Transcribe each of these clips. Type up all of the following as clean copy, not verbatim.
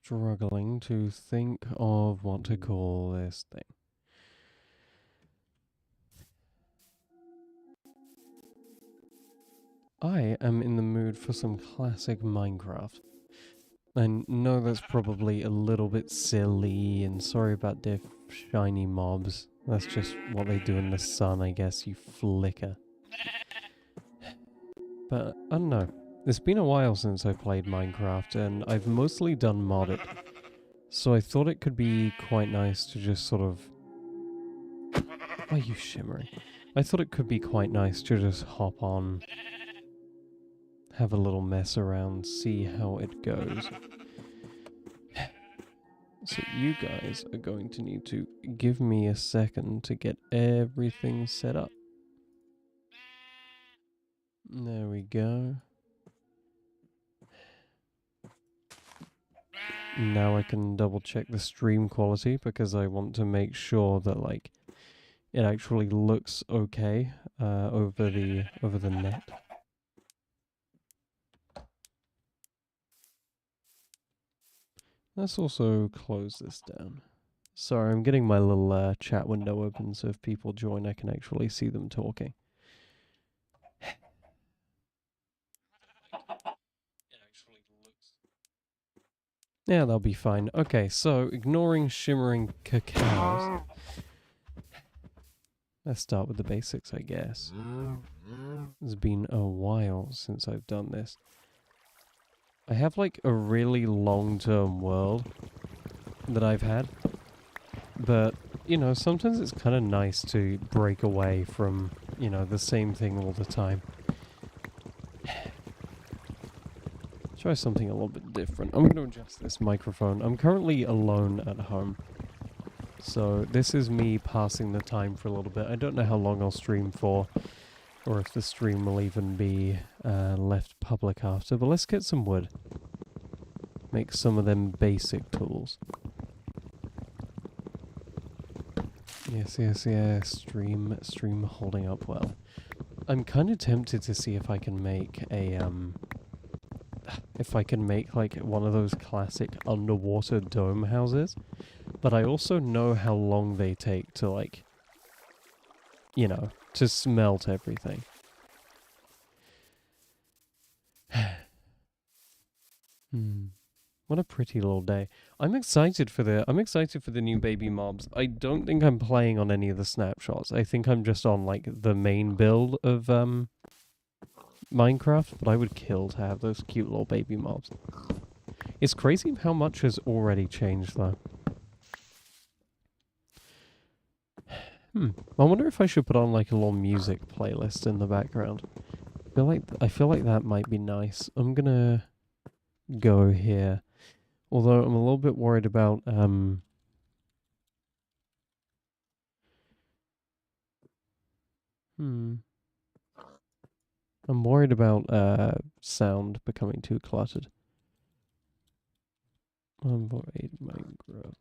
struggling to think of what to call this thing. I am in the mood for some classic Minecraft. I know that's probably a little bit silly, and sorry about diff shiny mobs. That's just what they do in the sun, I guess, you flicker. But, I don't know. It's been a while since I played Minecraft, and I've mostly done modded. So I thought it could be quite nice to just sort of... Why are you shimmering? I thought it could be quite nice to just hop on, have a little mess around, see how it goes. So you guys are going to need to give me a second to get everything set up. There we go. Now I can double check the stream quality because I want to make sure that like it actually looks okay over the net. Let's also close this down. Sorry, I'm getting my little chat window open so if people join I can actually see them talking. Yeah, that'll be fine. Okay, so ignoring shimmering cacaos. Let's start with the basics, I guess. It's been a while since I've done this. I have like a really long-term world that I've had. But, you know, sometimes it's kind of nice to break away from, you know, the same thing all the time. Try something a little bit different. I'm going to adjust this microphone. I'm currently alone at home. So this is me passing the time for a little bit. I don't know how long I'll stream for, or if the stream will even be left public after. But let's get some wood. Make some of them basic tools. Yes, yes, yes. Stream holding up well. I'm kind of tempted to see if I can make a like one of those classic underwater dome houses. But I also know how long they take to like, you know, to smelt everything. What a pretty little day. I'm excited for the new baby mobs. I don't think I'm playing on any of the snapshots. I think I'm just on like the main build of Minecraft, but I would kill to have those cute little baby mobs. It's crazy how much has already changed though. I wonder if I should put on like a little music playlist in the background. I feel like that might be nice. I'm gonna go here. Although I'm a little bit worried about I'm worried about sound becoming too cluttered. I'm worried Minecraft.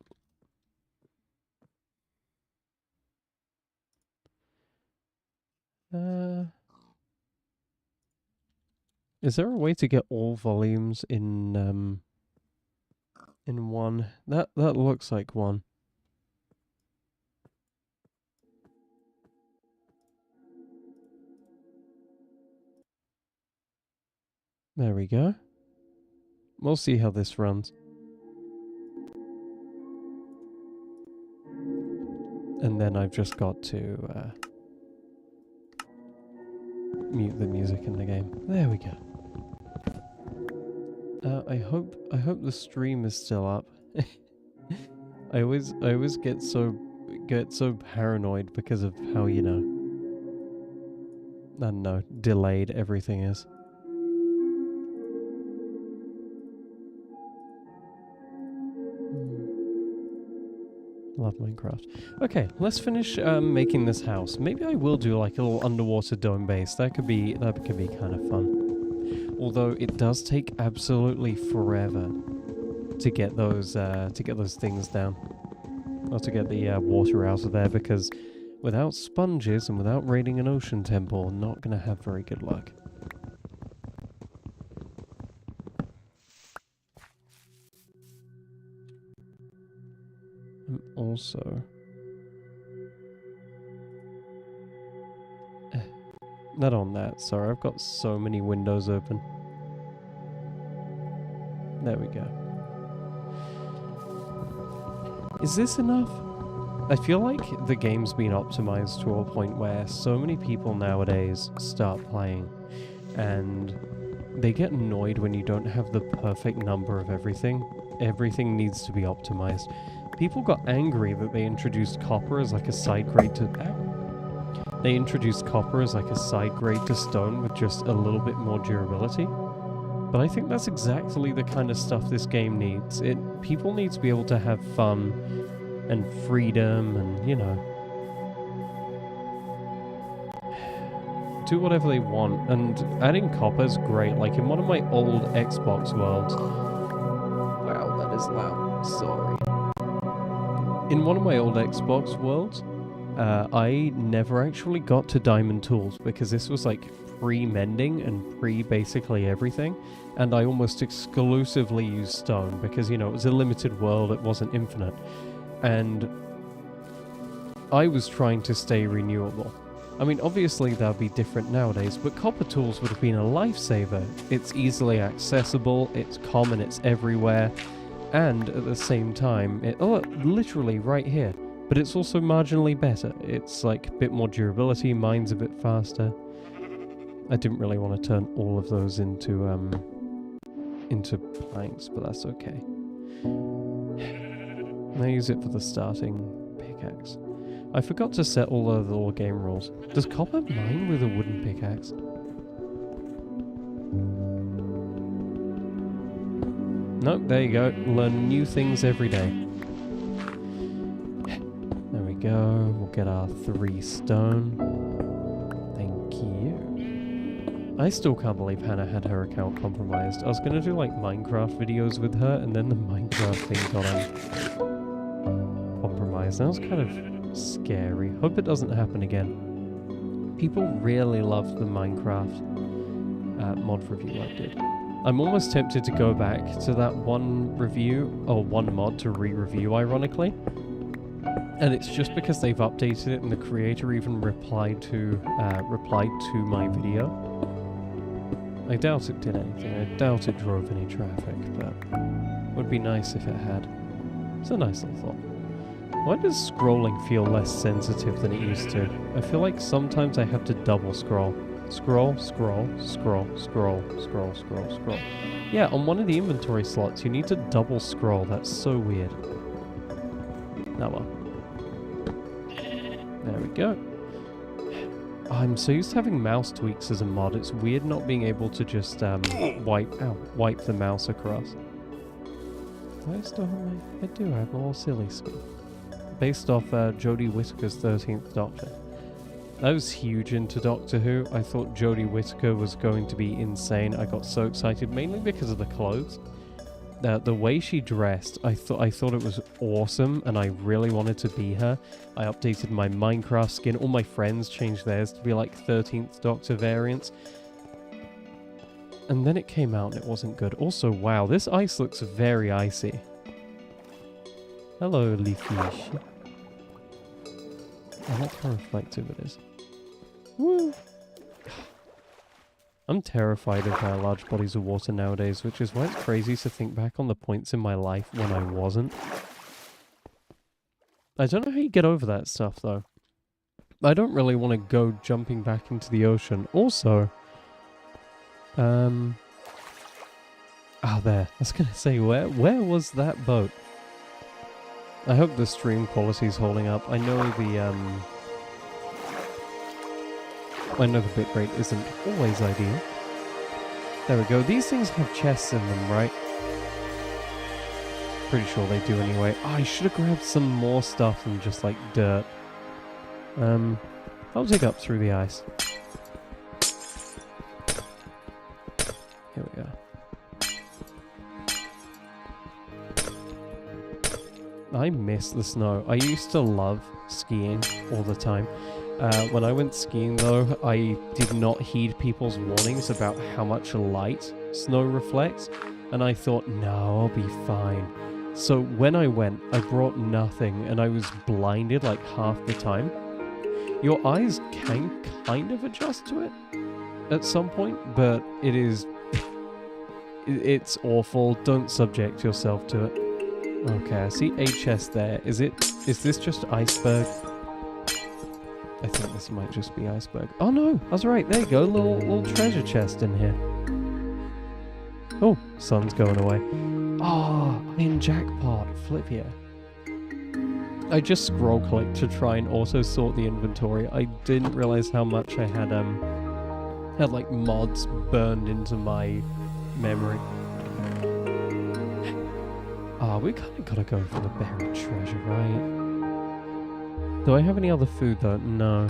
Is there a way to get all volumes in one? That looks like one. There we go. We'll see how this runs. And then I've just got to mute the music in the game. There we go. I hope the stream is still up. I always get so paranoid because of how, you know, I don't know, delayed everything is. Love Minecraft. Okay, let's finish making this house. Maybe I will do like a little underwater dome base. That could be kind of fun. Although it does take absolutely forever to get those things down, or to get the water out of there, because without sponges and without raiding an ocean temple, not gonna have very good luck. I'm also... Not on that, sorry, I've got so many windows open. There we go. Is this enough? I feel like the game's been optimized to a point where so many people nowadays start playing and they get annoyed when you don't have the perfect number of everything. Everything needs to be optimized. People got angry that they introduced copper as like a side grade to... They introduced copper as like a side grade to stone with just a little bit more durability. But I think that's exactly the kind of stuff this game needs. People need to be able to have fun and freedom and, you know, do whatever they want. And adding copper is great. Like in one of my old Xbox worlds... Wow, that is loud. Sorry. In one of my old Xbox worlds, I never actually got to diamond tools because this was like pre-mending and pre-basically everything, and I almost exclusively used stone because, you know, it was a limited world, it wasn't infinite, and I was trying to stay renewable. I mean, obviously that would be different nowadays, but copper tools would have been a lifesaver. It's easily accessible, it's common, it's everywhere, and at the same time, literally right here. But it's also marginally better. It's like a bit more durability, mine's a bit faster. I didn't really want to turn all of those into planks, but that's okay. I use it for the starting pickaxe. I forgot to set all of the little game rules. Does copper mine with a wooden pickaxe? Nope, there you go. Learn new things every day. Go. We'll get our 3 stone. Thank you. I still can't believe Hannah had her account compromised. I was gonna do like Minecraft videos with her, and then the Minecraft thing got compromised. That was kind of scary. Hope it doesn't happen again. People really loved the Minecraft mod review I did. I'm almost tempted to go back to that one review, or one mod to re-review, ironically. And it's just because they've updated it and the creator even replied to my video. I doubt it did anything. I doubt it drove any traffic, but it would be nice if it had. It's a nice little thought. Why does scrolling feel less sensitive than it used to? I feel like sometimes I have to double scroll. Scroll, scroll, scroll, scroll, scroll, scroll, scroll. Yeah, on one of the inventory slots you need to double scroll. That's so weird. Oh well. There we go. I'm so used to having mouse tweaks as a mod. It's weird not being able to just wipe the mouse across. Do I still have my... I do have a little silly skin. Based off Jodie Whittaker's 13th Doctor. I was huge into Doctor Who. I thought Jodie Whittaker was going to be insane. I got so excited, mainly because of the clothes. The way she dressed, I thought it was awesome, and I really wanted to be her. I updated my Minecraft skin. All my friends changed theirs to be like 13th Doctor variants. And then it came out and it wasn't good. Also, wow, this ice looks very icy. Hello, Leafish. I like how reflective it is. Woo! I'm terrified of large bodies of water nowadays, which is why it's crazy to think back on the points in my life when I wasn't. I don't know how you get over that stuff, though. I don't really want to go jumping back into the ocean. Also, there. I was going to say, where was that boat? I hope the stream quality's holding up. I know the bitrate isn't always ideal. There we go. These things have chests in them, right? Pretty sure they do anyway. Oh, I should have grabbed some more stuff than just like dirt. I'll dig up through the ice. Here we go. I miss the snow. I used to love skiing all the time. When I went skiing though, I did not heed people's warnings about how much light snow reflects, and I thought, no, I'll be fine. So when I went, I brought nothing and I was blinded like half the time. Your eyes can kind of adjust to it at some point, but it is... it's awful. Don't subject yourself to it. Okay, I see a chest there. Is this just iceberg? I think this might just be iceberg. Oh no, I was right. There you go. Little treasure chest in here. Oh, sun's going away. Ah, oh, in jackpot. Flip here. I just scroll clicked to try and auto sort the inventory. I didn't realize how much I had like mods burned into my memory. Ah, we kind of gotta go for the buried treasure, right? Do I have any other food though? No.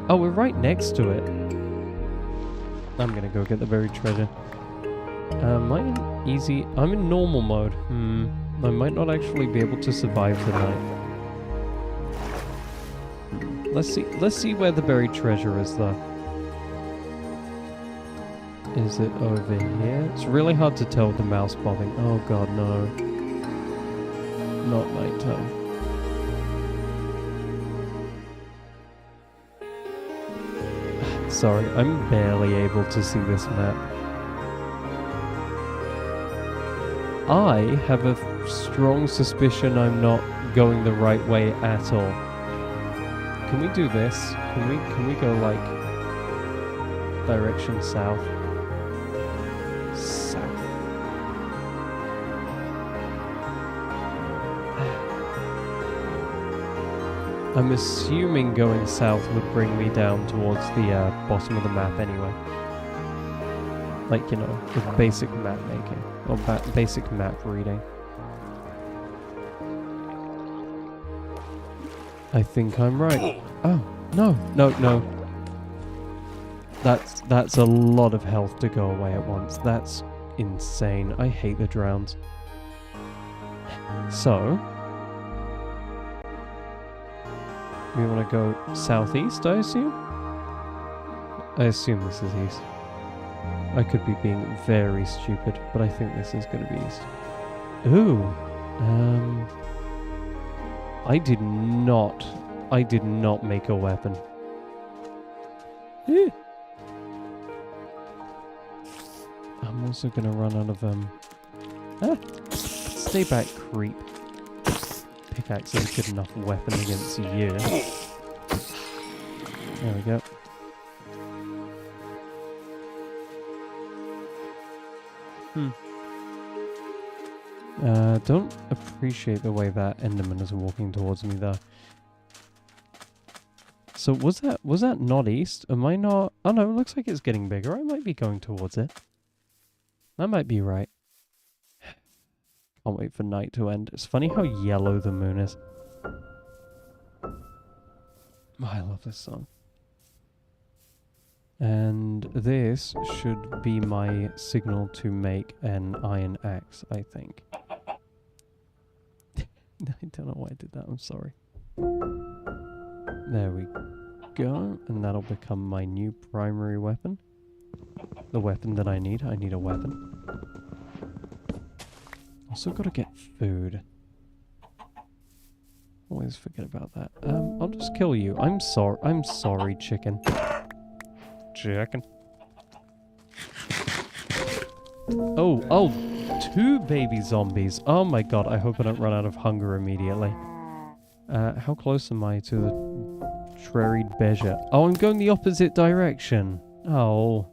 Oh, we're right next to it. I'm gonna go get the buried treasure. Am I in easy? I'm in normal mode. I might not actually be able to survive tonight. Let's see where the buried treasure is though. Is it over here? It's really hard to tell with the mouse bobbing. Oh god, no. Not nighttime. Sorry, I'm barely able to see this map. I have a strong suspicion I'm not going the right way at all. Can we do this? Can we go like direction south? South. I'm assuming going south would bring me down towards the bottom of the map anyway. Like, you know, with basic map making. Or basic map reading. I think I'm right. Oh, no. That's a lot of health to go away at once. That's insane. I hate the drowns. So, we want to go southeast, I assume? I assume this is east. I could be being very stupid, but I think this is going to be east. Ooh. I did not make a weapon. Eh. I'm also going to run out of, stay back, creep. Pickaxe is a good enough weapon against you. There we go. Don't appreciate the way that Enderman is walking towards me though. So was that not east? Am I not? Oh no, it looks like it's getting bigger. I might be going towards it. I might be right. Can't wait for night to end. It's funny how yellow the moon is. Oh, I love this song. And this should be my signal to make an iron axe, I think. I don't know why I did that, I'm sorry. There we go, and that'll become my new primary weapon. The weapon that I need a weapon. Also gotta get food. Always forget about that. I'll just kill you. I'm sorry, chicken. Chicken. Oh, 2 baby zombies. Oh my god, I hope I don't run out of hunger immediately. How close am I to the Treried Beja? Oh, I'm going the opposite direction. Oh.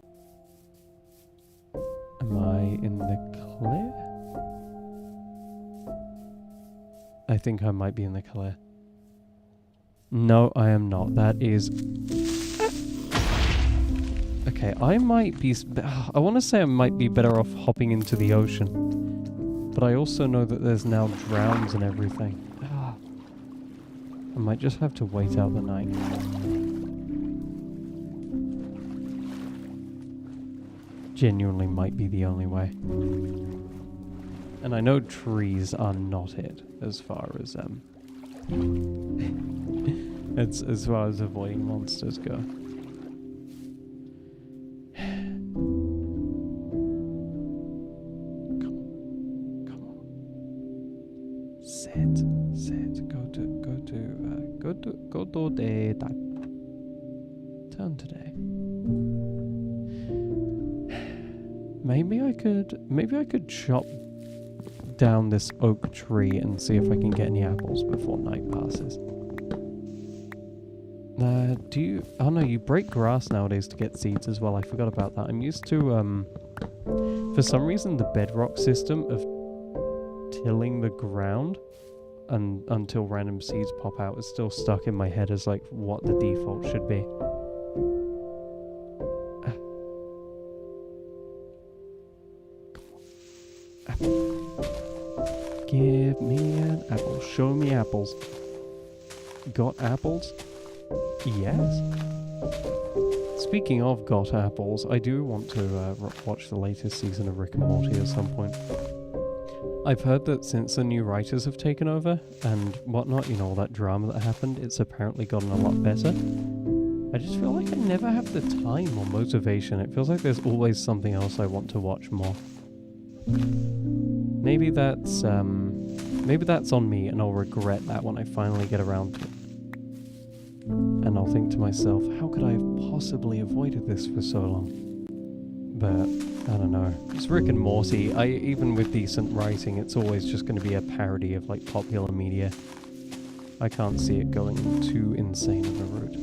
Am I in the clear? I think I might be in the clear. No, I am not. That is... Okay, I might be... I want to say I might be better off hopping into the ocean. But I also know that there's now drowns and everything. I might just have to wait out the night. Genuinely might be the only way. And I know trees are not it, as far as it's as far as avoiding monsters go. Come on. Go to the turn today. Maybe I could chop down this oak tree and see if I can get any apples before night passes. Oh no, you break grass nowadays to get seeds as well. I forgot about that. I'm used to, for some reason, the bedrock system of tilling the ground until random seeds pop out is still stuck in my head as like what the default should be. Apple. Give me an apple. Show me apples. Got apples? Yes. Speaking of got apples, I do want to watch the latest season of Rick and Morty at some point. I've heard that since the new writers have taken over and whatnot, you know, all that drama that happened, it's apparently gotten a lot better. I just feel like I never have the time or motivation. It feels like there's always something else I want to watch more. Maybe that's on me, and I'll regret that when I finally get around to it. And I'll think to myself, how could I have possibly avoided this for so long? But I don't know. It's Rick and Morty. Even with decent writing, it's always just going to be a parody of like popular media. I can't see it going too insane of a route.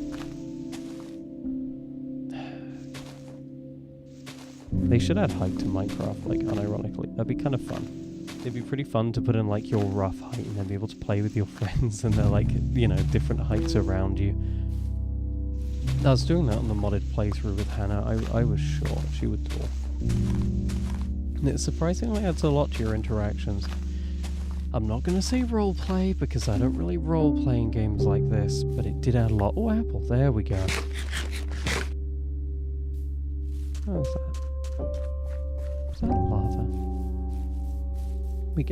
They should add height to Minecraft, like unironically. That'd be kind of fun. It'd be pretty fun to put in like your rough height and then be able to play with your friends and they're like, you know, different heights around you. I was doing that on the modded playthrough with Hannah. I was sure she would talk. And it surprisingly adds a lot to your interactions. I'm not going to say roleplay because I don't really roleplay in games like this, but it did add a lot. Oh, apple. There we go. What was that? Was that lava? We're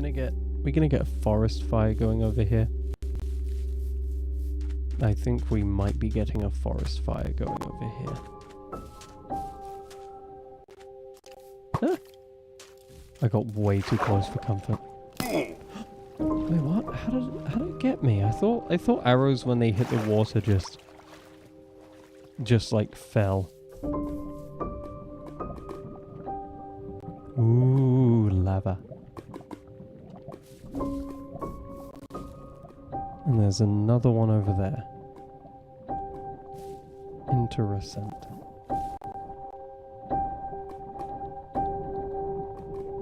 gonna get a forest fire going over here. I think we might be getting a forest fire going over here. Ah! I got way too close for comfort. Wait, what? How did it get me? I thought arrows when they hit the water just like fell. Ooh, lava. And there's another one over there. Interessant.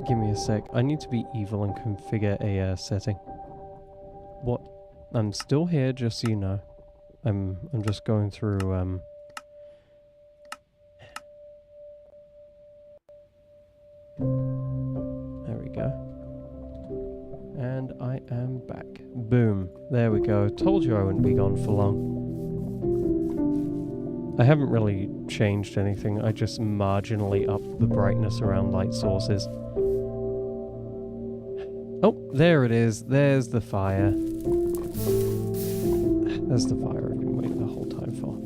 Give me a sec. I need to be evil and configure a setting. What? I'm still here, just so you know. I'm just going through there we go. And I am back. Boom. There we go. Told you I wouldn't be gone for long. I haven't really changed anything. I just marginally upped the brightness around light sources. Oh, there it is. There's the fire. There's the fire I've been waiting the whole time for.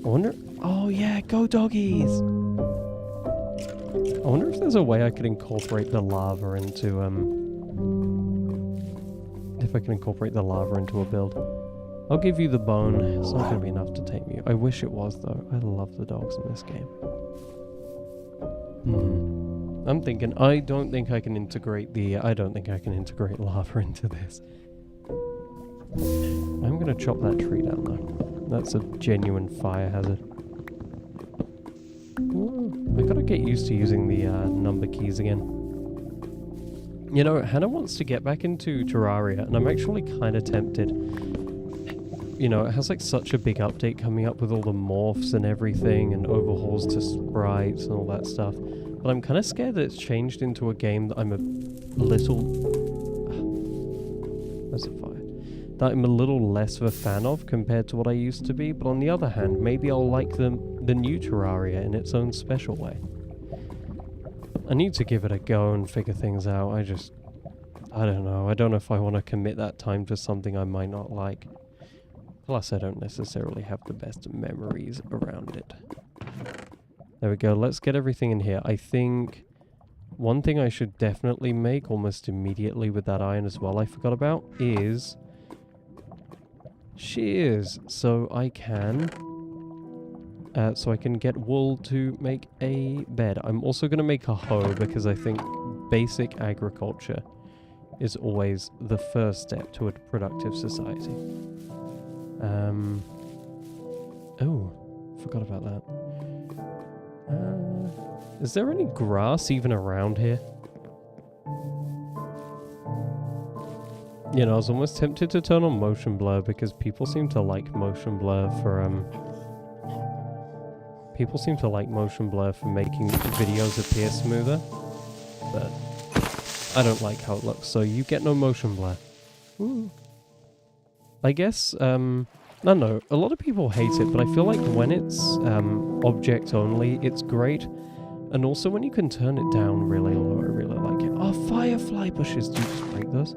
I wonder... Oh yeah, go doggies! I wonder if there's a way I could incorporate the lava into, if I can incorporate the lava into a build. I'll give you the bone. It's not going to be enough to tame you. I wish it was, though. I love the dogs in this game. I'm thinking, I don't think I can integrate lava into this. I'm going to chop that tree down, though. That's a genuine fire hazard. Ooh, I gotta get used to using the number keys again. You know, Hannah wants to get back into Terraria, and I'm actually kind of tempted. You know, it has like such a big update coming up with all the morphs and everything, and overhauls to sprites and all that stuff. But I'm kind of scared that it's changed into a game that I'm a little... There's a fire. That I'm a little less of a fan of compared to what I used to be. But on the other hand, maybe I'll like the new Terraria in its own special way. I need to give it a go and figure things out. I don't know. I don't know if I want to commit that time to something I might not like. Plus, I don't necessarily have the best memories around it. There we go. Let's get everything in here. I think one thing I should definitely make almost immediately with that iron as well I forgot about is shears, so I can get wool to make a bed. I'm also going to make a hoe because I think basic agriculture is always the first step to a productive society. Oh, forgot about that. Is there any grass even around here? You know, I was almost tempted to turn on motion blur because people seem to like motion blur for making videos appear smoother, but I don't like how it looks, so you get no motion blur. Ooh. I guess, no, a lot of people hate it, but I feel like when it's object only, it's great. And also when you can turn it down really low, I really like it. Oh, firefly bushes, do you just break those?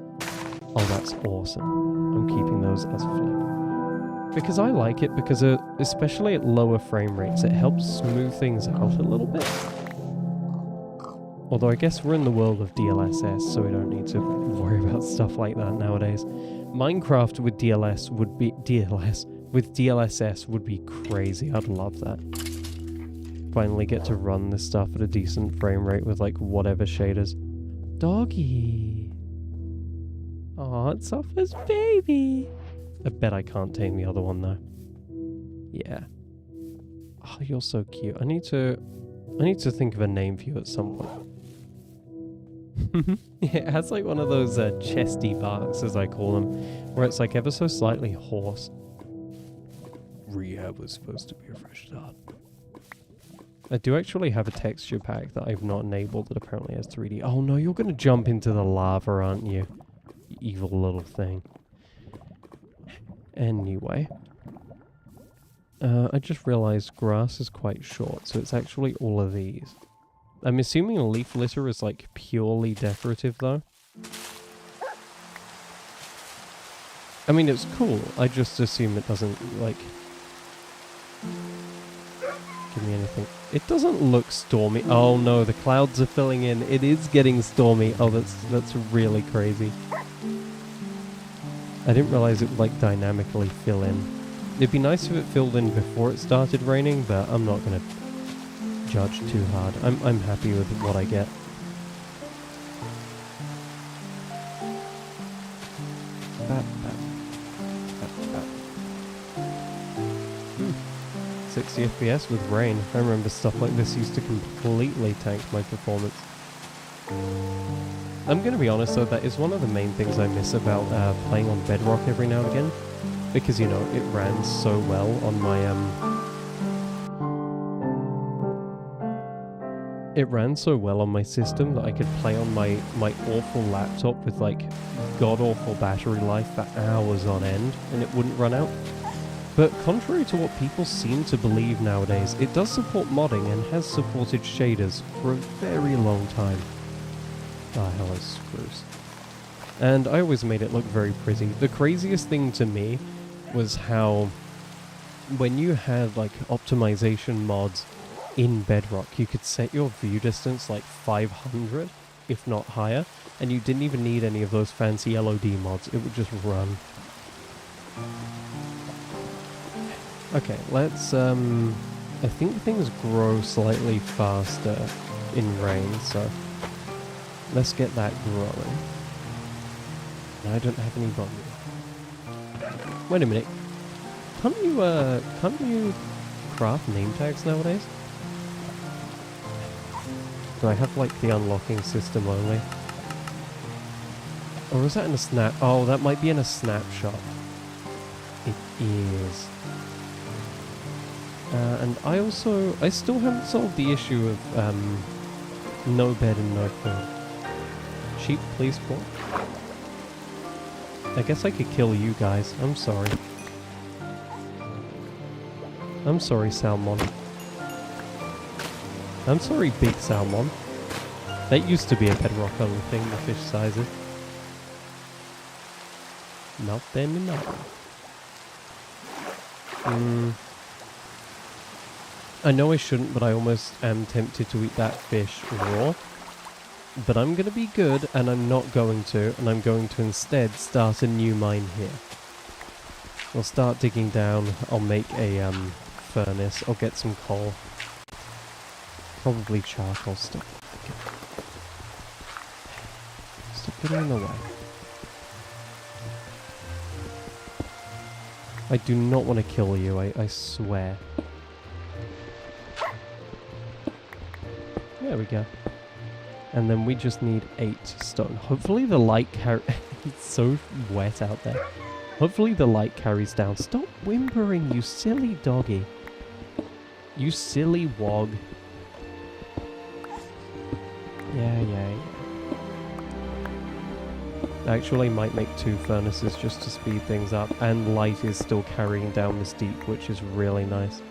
Oh, that's awesome. I'm keeping those as flip. Because I like it, because especially at lower frame rates, it helps smooth things out a little bit. Although I guess we're in the world of DLSS, so we don't need to worry about stuff like that nowadays. Minecraft with DLSS would be crazy. I'd love that. Finally get to run this stuff at a decent frame rate with like whatever shaders. Doggy. Aw, it's off his baby. I bet I can't tame the other one though. Yeah. Oh, you're so cute. I need to think of a name for you at some point. Yeah, it has like one of those chesty barks, as I call them, where it's like ever so slightly hoarse. Rehab was supposed to be a fresh start. I do actually have a texture pack that I've not enabled that apparently has 3D. Oh no, you're gonna jump into the lava, aren't you? You evil little thing. Anyway. I just realized grass is quite short, so it's actually all of these. I'm assuming a leaf litter is like purely decorative though. I mean, it's cool. I just assume it doesn't like give me anything. It doesn't look stormy. Oh no, the clouds are filling in. It is getting stormy. Oh, that's really crazy. I didn't realize it would like dynamically fill in. It'd be nice if it filled in before it started raining, but I'm not gonna judge too hard. I'm happy with what I get. 60 FPS with rain. I remember stuff like this used to completely tank my performance. I'm gonna be honest though, that is one of the main things I miss about playing on Bedrock every now and again. Because, you know, it ran so well on my, it ran so well on my system that I could play on my awful laptop with, like, god-awful battery life for hours on end, and it wouldn't run out. But contrary to what people seem to believe nowadays, it does support modding and has supported shaders for a very long time. Ah, hello, screws. And I always made it look very pretty. The craziest thing to me was how when you had like optimization mods in Bedrock, you could set your view distance like 500, if not higher, and you didn't even need any of those fancy LOD mods. It would just run. Okay, let's, I think things grow slightly faster in rain, so let's get that growing. I don't have any volume. Wait a minute. Can't you craft name tags nowadays? Do I have like the unlocking system only? Or is that in a snap? Oh, that might be in a snapshot. It is. And I still haven't solved the issue of no bed and no food. Sheep, please spawn. I guess I could kill you guys. I'm sorry. I'm sorry, Salmon. I'm sorry, Big Salmon. That used to be a Bedrock only thing, the fish sizes. Not anymore. I know I shouldn't, but I almost am tempted to eat that fish raw. But I'm going to be good, and I'm not going to, and I'm going to instead start a new mine here. We'll start digging down. I'll make a furnace. I'll get some coal. Probably charcoal. Stop getting in the way. I do not want to kill you, I swear. There we go. And then we just need 8 stone. Hopefully the light it's so wet out there. Hopefully the light carries down. Stop whimpering, you silly doggy. You silly wog. Yeah. Actually might make 2 furnaces just to speed things up, and light is still carrying down this deep, which is really nice.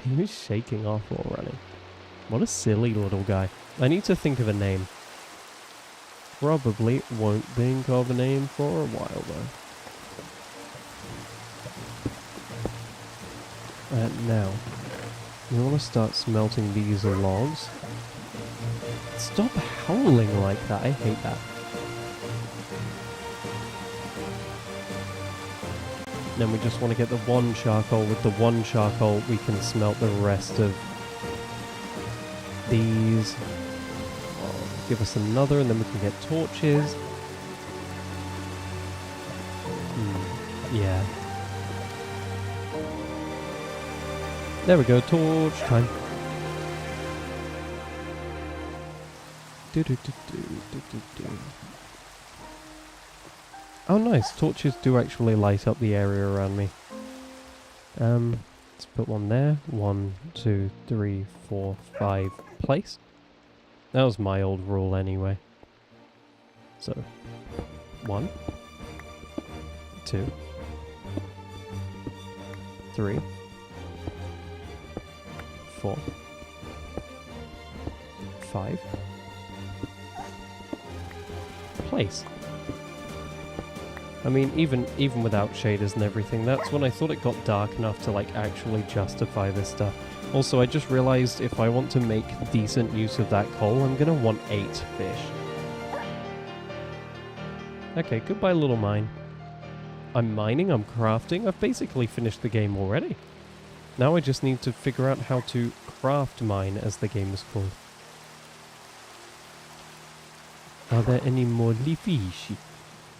He was shaking off while running. What a silly little guy. I need to think of a name. Probably won't think of a name for a while though. Now, we want to start smelting these logs. Stop howling like that, I hate that. Then we just want to get the 1 charcoal. With the 1 charcoal, we can smelt the rest of these. Give us another, and then we can get torches. Yeah. There we go, torch time. Oh nice, torches do actually light up the area around me. Let's put one there. 1, 2, 3, 4, 5. Place. That was my old rule anyway. So, 1, 2, 3, 4, 5. Place. I mean, even without shaders and everything, that's when I thought it got dark enough to like actually justify this stuff. Also, I just realized if I want to make decent use of that coal, I'm gonna want 8 fish. Okay, goodbye little mine. I'm mining, I'm crafting, I've basically finished the game already. Now I just need to figure out how to craft mine, as the game is called. Are there any more fish?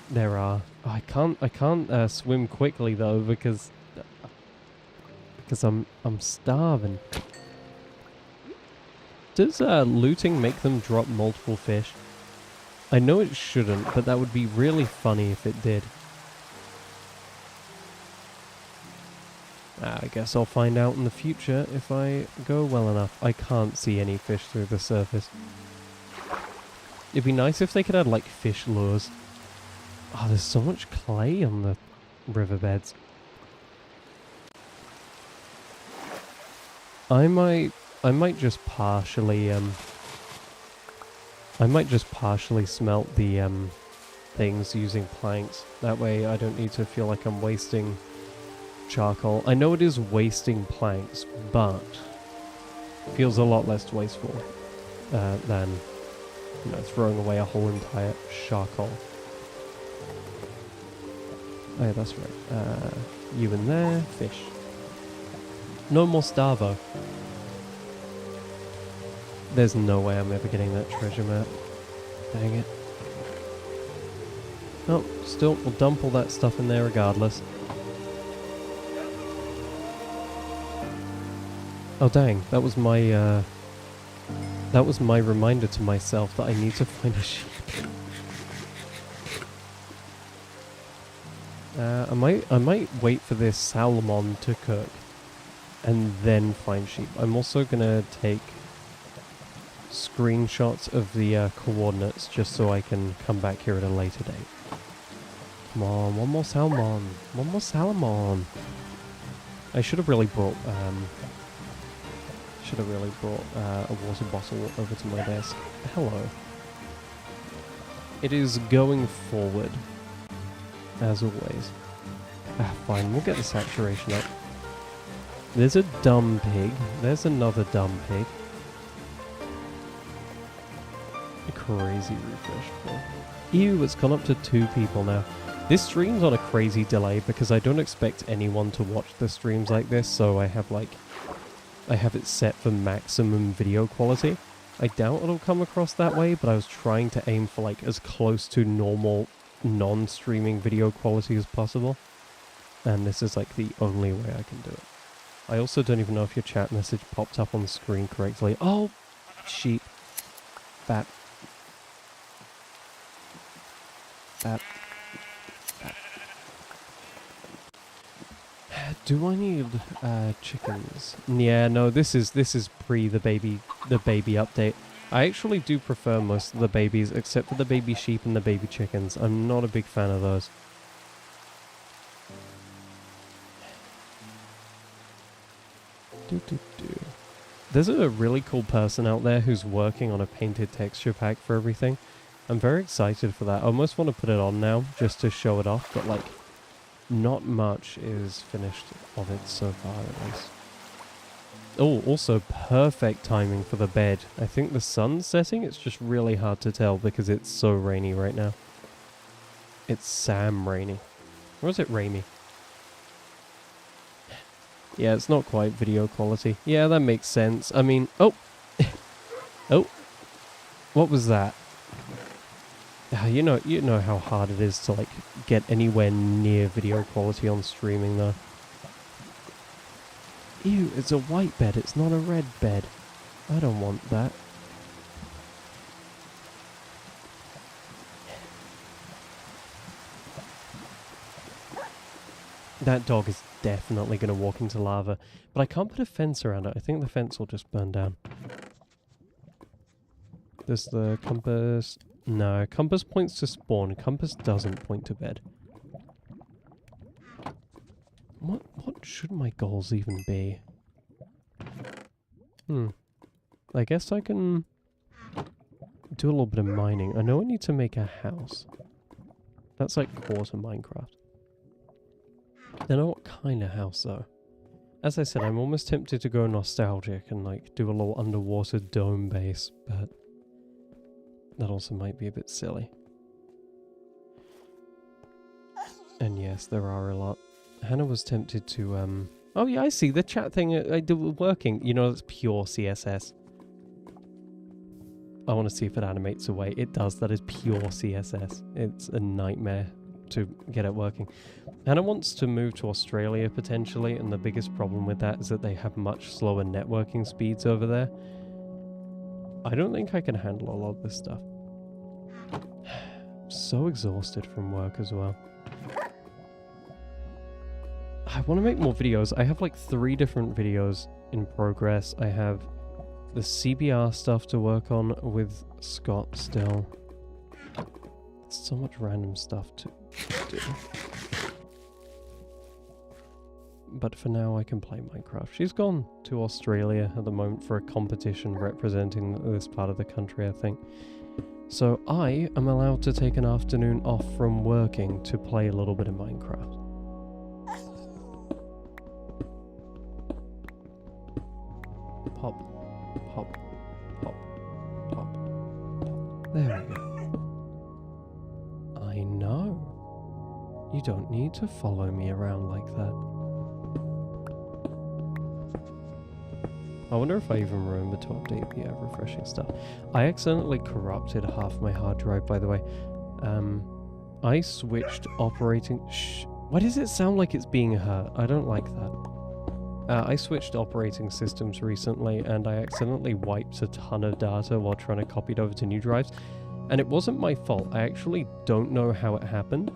There are. Oh, I can't swim quickly though because I'm starving. Does looting make them drop multiple fish? I know it shouldn't, but that would be really funny if it did. I guess I'll find out in the future if I go well enough. I can't see any fish through the surface. It'd be nice if they could add like fish lures. Oh, there's so much clay on the riverbeds. I might just partially smelt the things using planks. That way I don't need to feel like I'm wasting charcoal. I know it is wasting planks, but it feels a lot less wasteful than, you know, throwing away a whole entire charcoal. Oh yeah, that's right. You in there, fish. No more Starvo. There's no way I'm ever getting that treasure map. Dang it. Oh, still, we'll dump all that stuff in there regardless. Oh dang, that was my reminder to myself that I need to find a sheep. I might wait for this salmon to cook and then find sheep. I'm also gonna take screenshots of the coordinates just so I can come back here at a later date. Come on, one more salmon. One more salmon. I should have really brought a water bottle over to my desk. Hello. It is going forward, as always. Fine, we'll get the saturation up. There's a dumb pig. There's another dumb pig. A crazy refresh. Ew, it's gone up to 2 people now. This stream's on a crazy delay because I don't expect anyone to watch the streams like this, so I have it set for maximum video quality. I doubt it'll come across that way, but I was trying to aim for like as close to normal non-streaming video quality as possible. And this is like the only way I can do it. I also don't even know if your chat message popped up on the screen correctly. Oh, sheep. Bat. Bat. Bat. Do I need chickens? Yeah, no, this is pre the baby update. I actually do prefer most of the babies, except for the baby sheep and the baby chickens. I'm not a big fan of those. There's a really cool person out there who's working on a painted texture pack for everything. I'm very excited for that. I almost want to put it on now just to show it off, but like not much is finished of it so far at least. Oh, also perfect timing for the bed. I think the sun's setting. It's just really hard to tell because it's so rainy right now. It's Sam rainy. Or is it rainy? Yeah, it's not quite video quality. Yeah, that makes sense. I mean, oh! Oh! What was that? You know how hard it is to, like, get anywhere near video quality on streaming, though. Ew, it's a white bed, it's not a red bed. I don't want that. That dog is definitely going to walk into lava. But I can't put a fence around it. I think the fence will just burn down. Does the compass... No, compass points to spawn. Compass doesn't point to bed. What should my goals even be? I guess I can do a little bit of mining. I know I need to make a house. That's like core to Minecraft. I don't know what kind of house though. As I said, I'm almost tempted to go nostalgic and like do a little underwater dome base, but that also might be a bit silly. And yes, there are a lot. Hannah was tempted to, oh yeah, I see the chat thing I did working. You know, it's pure CSS. I want to see if it animates away. It does. That is pure CSS. It's a nightmare to get it working. Hannah wants to move to Australia potentially, and the biggest problem with that is that they have much slower networking speeds over there. I don't think I can handle a lot of this stuff. I'm so exhausted from work as well. I want to make more videos. I have like 3 different videos in progress. I have the CBR stuff to work on with Scott still. So much random stuff to do. But for now I can play Minecraft. She's gone to Australia at the moment for a competition representing this part of the country, I think. So I am allowed to take an afternoon off from working to play a little bit of Minecraft. Pop, pop, pop, pop, pop. There we go. I know. You don't need to follow me around like that. I wonder if I even remember to update the refreshing stuff. I accidentally corrupted half my hard drive, by the way. I switched operating... Why does it sound like it's being hurt? I don't like that. I switched operating systems recently, and I accidentally wiped a ton of data while trying to copy it over to new drives. And it wasn't my fault. I actually don't know how it happened,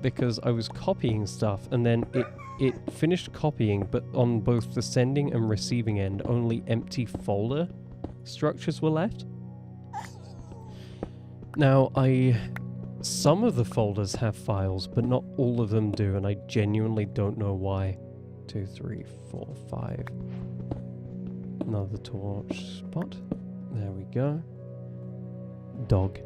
because I was copying stuff, and then it finished copying, but on both the sending and receiving end, only empty folder structures were left. Now, some of the folders have files, but not all of them do, and I genuinely don't know why. 2, 3, 4, 5. Another torch spot. There we go. Dog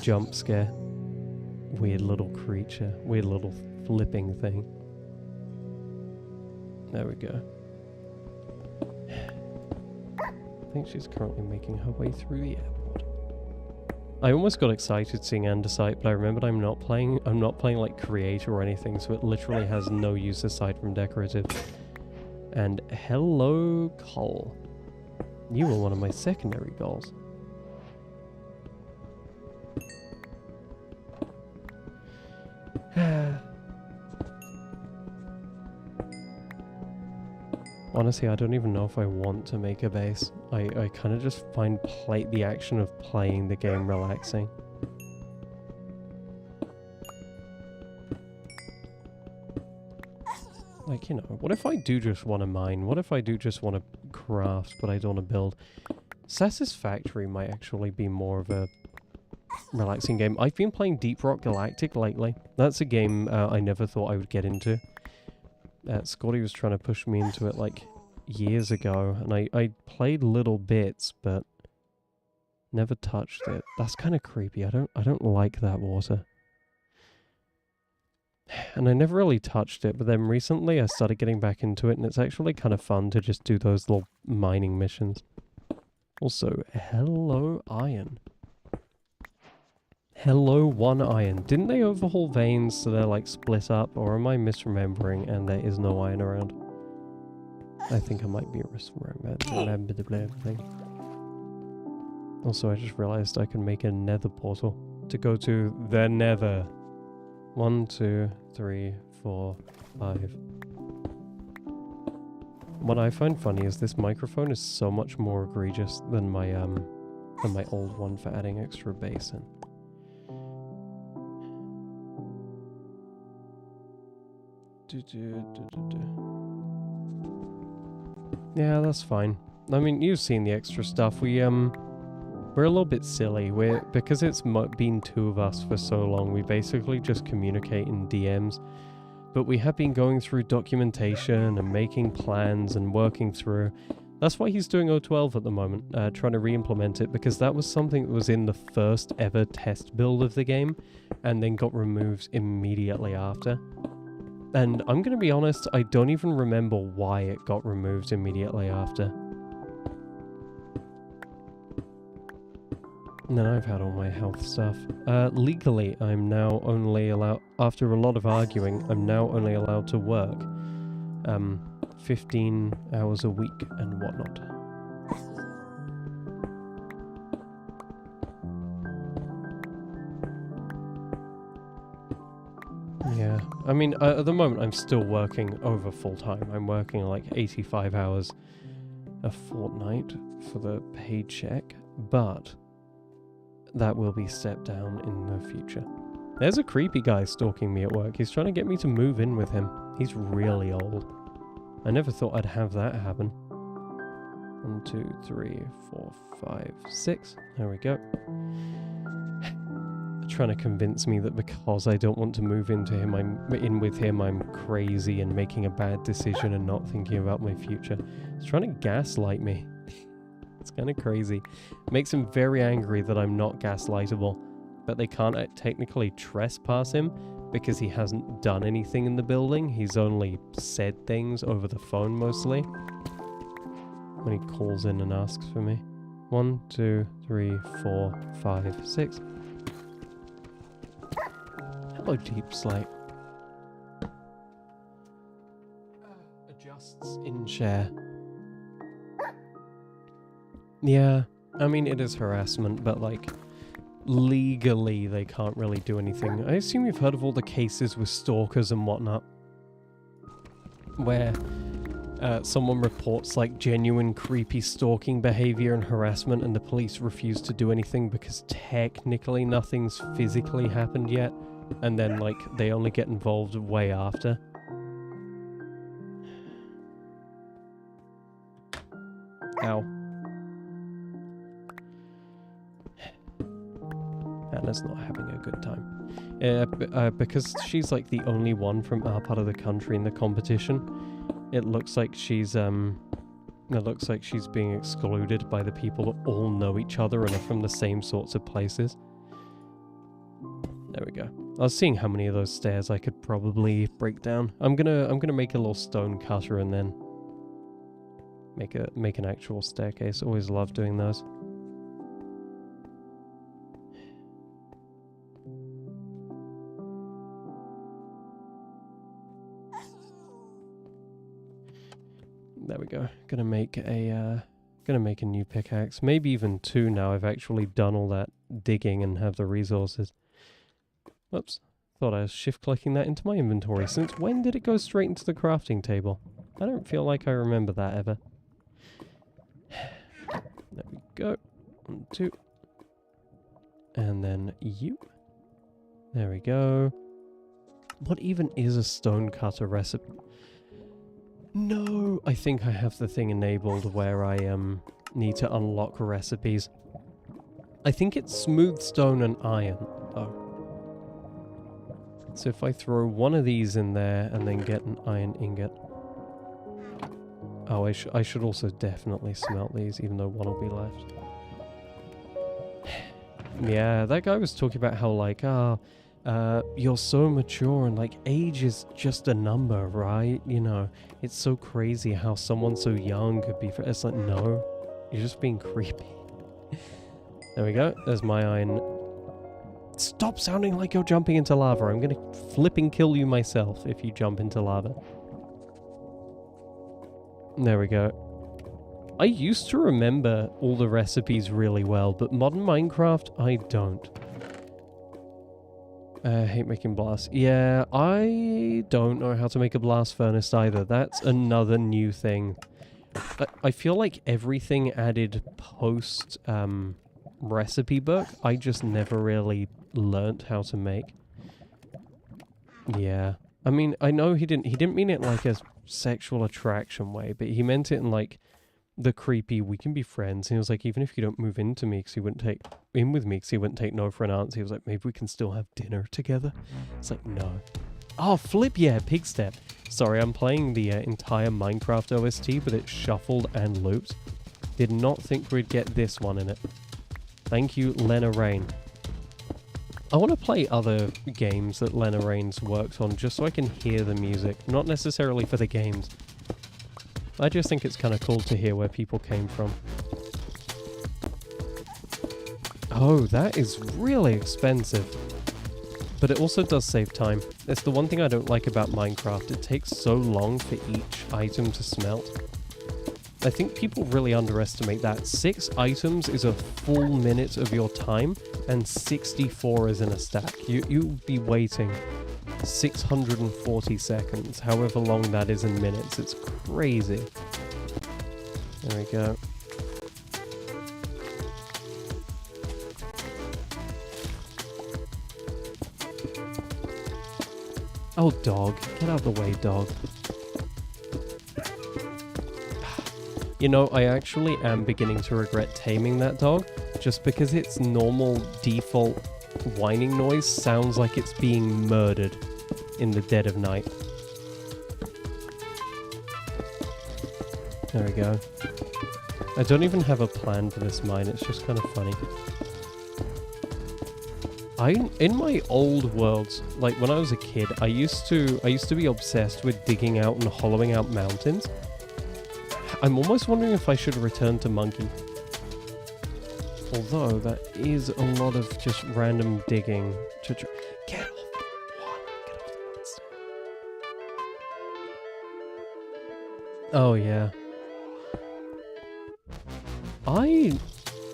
jump scare. Weird little creature. Weird little flipping thing. There we go. I think she's currently making her way through the airport. I almost got excited seeing Andesite, but I remembered I'm not playing like creator or anything, so it literally has no use aside from decorative. And hello, Cole. You were one of my secondary goals. Honestly, I don't even know if I want to make a base. I kind of just find the action of playing the game relaxing. Like, you know, what if I do just want to mine? What if I do just want to craft, but I don't want to build? Satisfactory might actually be more of a relaxing game. I've been playing Deep Rock Galactic lately. That's a game I never thought I would get into. Scotty was trying to push me into it like years ago, and I played little bits, but never touched it. That's kind of creepy. I don't like that water. And I never really touched it, but then recently I started getting back into it, and it's actually kind of fun to just do those little mining missions. Also, hello iron. Hello, one iron. Didn't they overhaul veins so they're like split up, or am I misremembering and there is no iron around? I think I might be misremembering. Also, I just realized I can make a nether portal to go to the nether. 1, 2, 3, 4, 5. What I find funny is this microphone is so much more egregious than my old one for adding extra bass in. Yeah, that's fine. I mean, you've seen the extra stuff. We're a little bit silly. Because it's been two of us for so long, we basically just communicate in DMs. But we have been going through documentation and making plans and working through. That's why he's doing O12 at the moment, trying to re-implement it, because that was something that was in the first ever test build of the game, and then got removed immediately after. And I'm going to be honest, I don't even remember why it got removed immediately after. And then I've had all my health stuff. Legally, I'm now only allowed, after a lot of arguing, I'm now only allowed to work 15 hours a week and whatnot. Yeah, I mean, at the moment I'm still working over full time. I'm working like 85 hours a fortnight for the paycheck, but that will be stepped down in the future. There's a creepy guy stalking me at work. He's trying to get me to move in with him. He's really old. I never thought I'd have that happen. 1, 2, 3, 4, 5, 6. There we go. Trying to convince me that because I don't want to move in with him, I'm crazy and making a bad decision and not thinking about my future. He's trying to gaslight me. It's kind of crazy. Makes him very angry that I'm not gaslightable, but they can't technically trespass him because he hasn't done anything in the building. He's only said things over the phone mostly when he calls in and asks for me. 1, 2, 3, 4, 5, 6. Hello, Deep Slate. Adjusts in chair. Yeah, I mean, it is harassment, but like, legally they can't really do anything. I assume you've heard of all the cases with stalkers and whatnot, where someone reports like genuine creepy stalking behavior and harassment, and the police refuse to do anything because technically nothing's physically happened yet. And then, like, they only get involved way after. Ow. Anna's not having a good time. Because she's, like, the only one from our part of the country in the competition, it looks like she's being excluded by the people that all know each other and are from the same sorts of places. There we go. I was seeing how many of those stairs I could probably break down. I'm gonna make a little stone cutter and then make an actual staircase. Always love doing those. There we go. Gonna make a new pickaxe. Maybe even two now I've actually done all that digging and have the resources. Whoops. Thought I was shift-clicking that into my inventory. Since when did it go straight into the crafting table? I don't feel like I remember that ever. There we go. 1, 2. And then you. There we go. What even is a stone cutter recipe? No! I think I have the thing enabled where I need to unlock recipes. I think it's smooth stone and iron, though. So if I throw one of these in there and then get an iron ingot. Oh, I should also definitely smelt these, even though one will be left. Yeah, that guy was talking about how, like, you're so mature and, like, age is just a number, right? You know, it's so crazy how someone so young could be... It's like, no, you're just being creepy. There we go. There's my iron. Stop sounding like you're jumping into lava. I'm gonna flipping kill you myself if you jump into lava. There we go. I used to remember all the recipes really well, but modern Minecraft, I don't. I hate making blasts. Yeah, I don't know how to make a blast furnace either. That's another new thing. I feel like everything added post recipe book, I just never really learnt how to make. Yeah. I mean, I know he didn't mean it like a sexual attraction way, but he meant it in like the creepy, we can be friends. And he was like, even if you don't move into me, because he wouldn't take in with me, because he wouldn't take no for an answer. He was like, maybe we can still have dinner together. It's like, no. Oh, flip, yeah, pig step. Sorry, I'm playing the entire Minecraft OST, but it's shuffled and looped. Did not think we'd get this one in it. Thank you, Lena Rain. I want to play other games that Lena Rain's worked on, just so I can hear the music. Not necessarily for the games. I just think it's kind of cool to hear where people came from. Oh, that is really expensive. But it also does save time. It's the one thing I don't like about Minecraft. It takes so long for each item to smelt. I think people really underestimate that. 6 items is a full minute of your time, and 64 is in a stack. You'll be waiting 640 seconds, however long that is in minutes. It's crazy. There we go. Oh, dog. Get out of the way, dog. You know, I actually am beginning to regret taming that dog, just because its normal default whining noise sounds like it's being murdered in the dead of night. There we go. I don't even have a plan for this mine, it's just kind of funny. In my old worlds, like when I was a kid, I used to be obsessed with digging out and hollowing out mountains. I'm almost wondering if I should return to Monkey. Although, that is a lot of just random digging. Get off the monster. Oh, yeah. I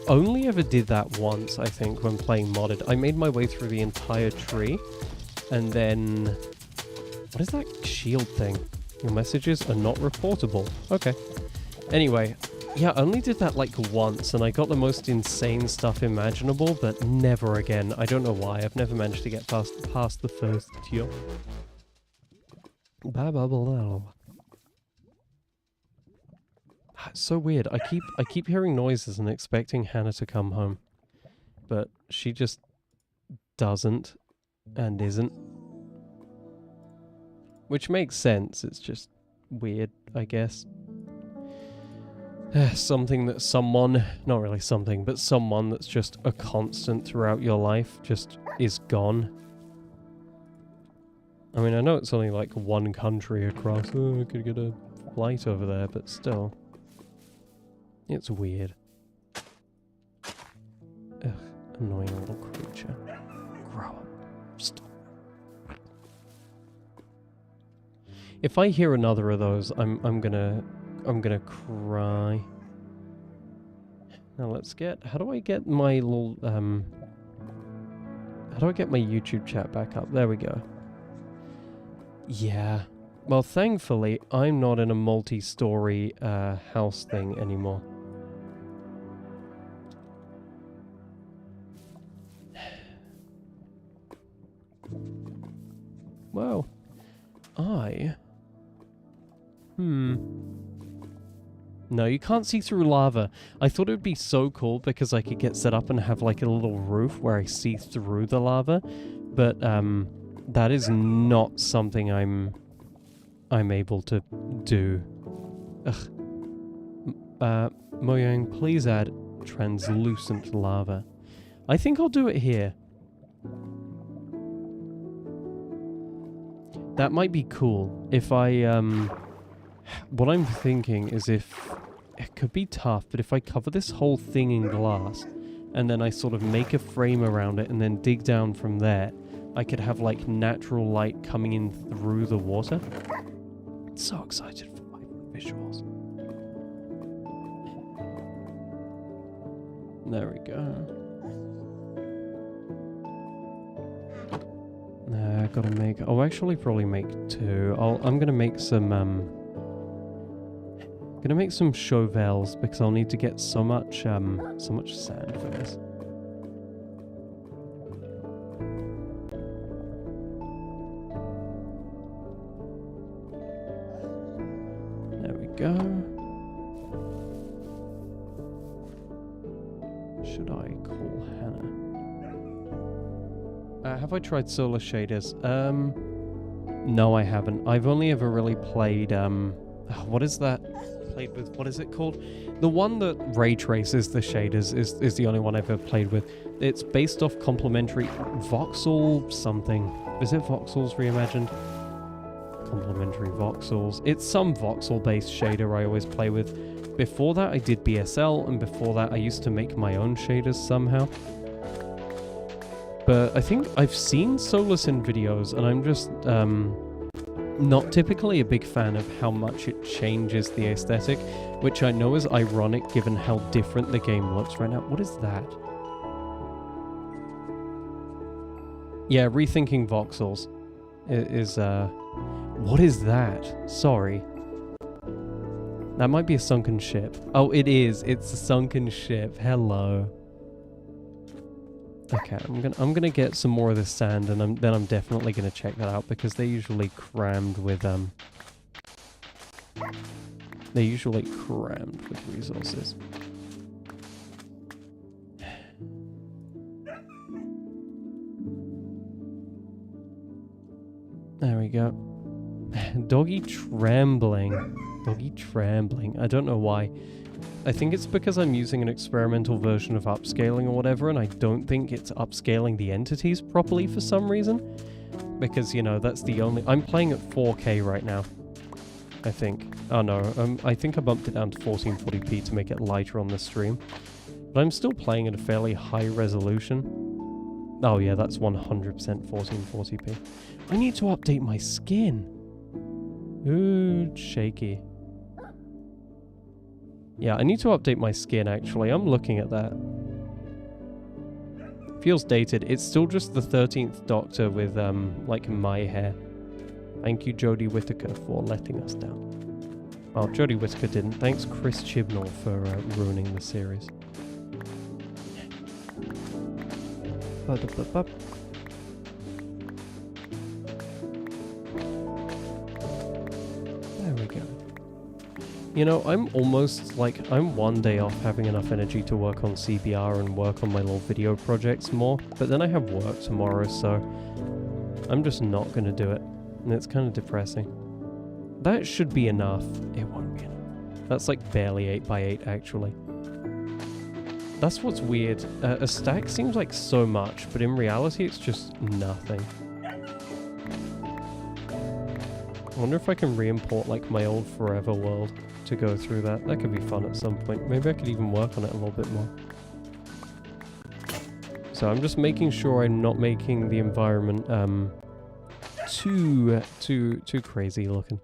only ever did that once, I think, when playing modded. I made my way through the entire tree, and then... What is that shield thing? Your messages are not reportable. Okay. Anyway, yeah, I only did that like once, and I got the most insane stuff imaginable, but never again. I don't know why. I've never managed to get past the first tier. It's so weird. I keep hearing noises and expecting Hannah to come home, but she just doesn't and isn't. Which makes sense. It's just weird, I guess. Something that someone, not really something, but someone that's just a constant throughout your life just is gone. I mean, I know it's only like one country across. Oh, I could get a flight over there, but still. It's weird. Ugh, annoying little creature. Grow up. Stop. If I hear another of those, I'm gonna I'm gonna cry. Now let's get... How do I get my little... How do I get my YouTube chat back up? There we go. Yeah. Well, thankfully, I'm not in a multi-story house thing anymore. Well, No, you can't see through lava. I thought it would be so cool because I could get set up and have like a little roof where I see through the lava. But, that is not something I'm able to do. Ugh. Mojang, please add translucent lava. I think I'll do it here. That might be cool if I, what I'm thinking is if... It could be tough, but if I cover this whole thing in glass, and then I sort of make a frame around it and then dig down from there, I could have like natural light coming in through the water. I'm so excited for my visuals. There we go. I gotta make... I'll actually probably make two. I'm gonna make some, gonna make some shovels because I'll need to get so much sand for this. There we go. Should I call Hannah? Have I tried solar shaders? No, I haven't. I've only ever really played, what is that? Played with, what is it called? The one that ray traces the shaders is the only one I've ever played with. It's based off complementary voxel something. Is it voxels reimagined? Complementary voxels. It's some voxel based shader I always play with. Before that I did BSL, and before that I used to make my own shaders somehow. But I think I've seen Solarsin videos, and I'm just not typically a big fan of how much it changes the aesthetic, which I know is ironic given how different the game looks right now. What is that? Yeah, rethinking voxels is what is that? Sorry. That might be a sunken ship. Oh, it is. It's a sunken ship. Hello. Okay, I'm gonna get some more of this sand, and then I'm definitely gonna check that out because they're usually crammed with resources. There we go. Doggy trembling. Doggy trembling. I don't know why. I think it's because I'm using an experimental version of upscaling or whatever, and I don't think it's upscaling the entities properly for some reason. Because, you know, that's the only... I'm playing at 4K right now, I think. Oh no, I think I bumped it down to 1440p to make it lighter on the stream. But I'm still playing at a fairly high resolution. Oh yeah, that's 100% 1440p. I need to update my skin. Ooh, shaky. Yeah, I need to update my skin, actually. I'm looking at that. Feels dated. It's still just the 13th Doctor with, like, my hair. Thank you, Jodie Whittaker, for letting us down. Well, Jodie Whittaker didn't. Thanks, Chris Chibnall, for ruining the series. There we go. You know, I'm almost, like, I'm one day off having enough energy to work on CBR and work on my little video projects more, but then I have work tomorrow, so I'm just not going to do it, and it's kind of depressing. That should be enough. It won't be enough. That's like barely 8x8, actually. That's what's weird. A stack seems like so much, but in reality it's just nothing. I wonder if I can re-import, like, my old Forever world to go through that. That could be fun at some point. Maybe I could even work on it a little bit more. So I'm just making sure I'm not making the environment too crazy looking.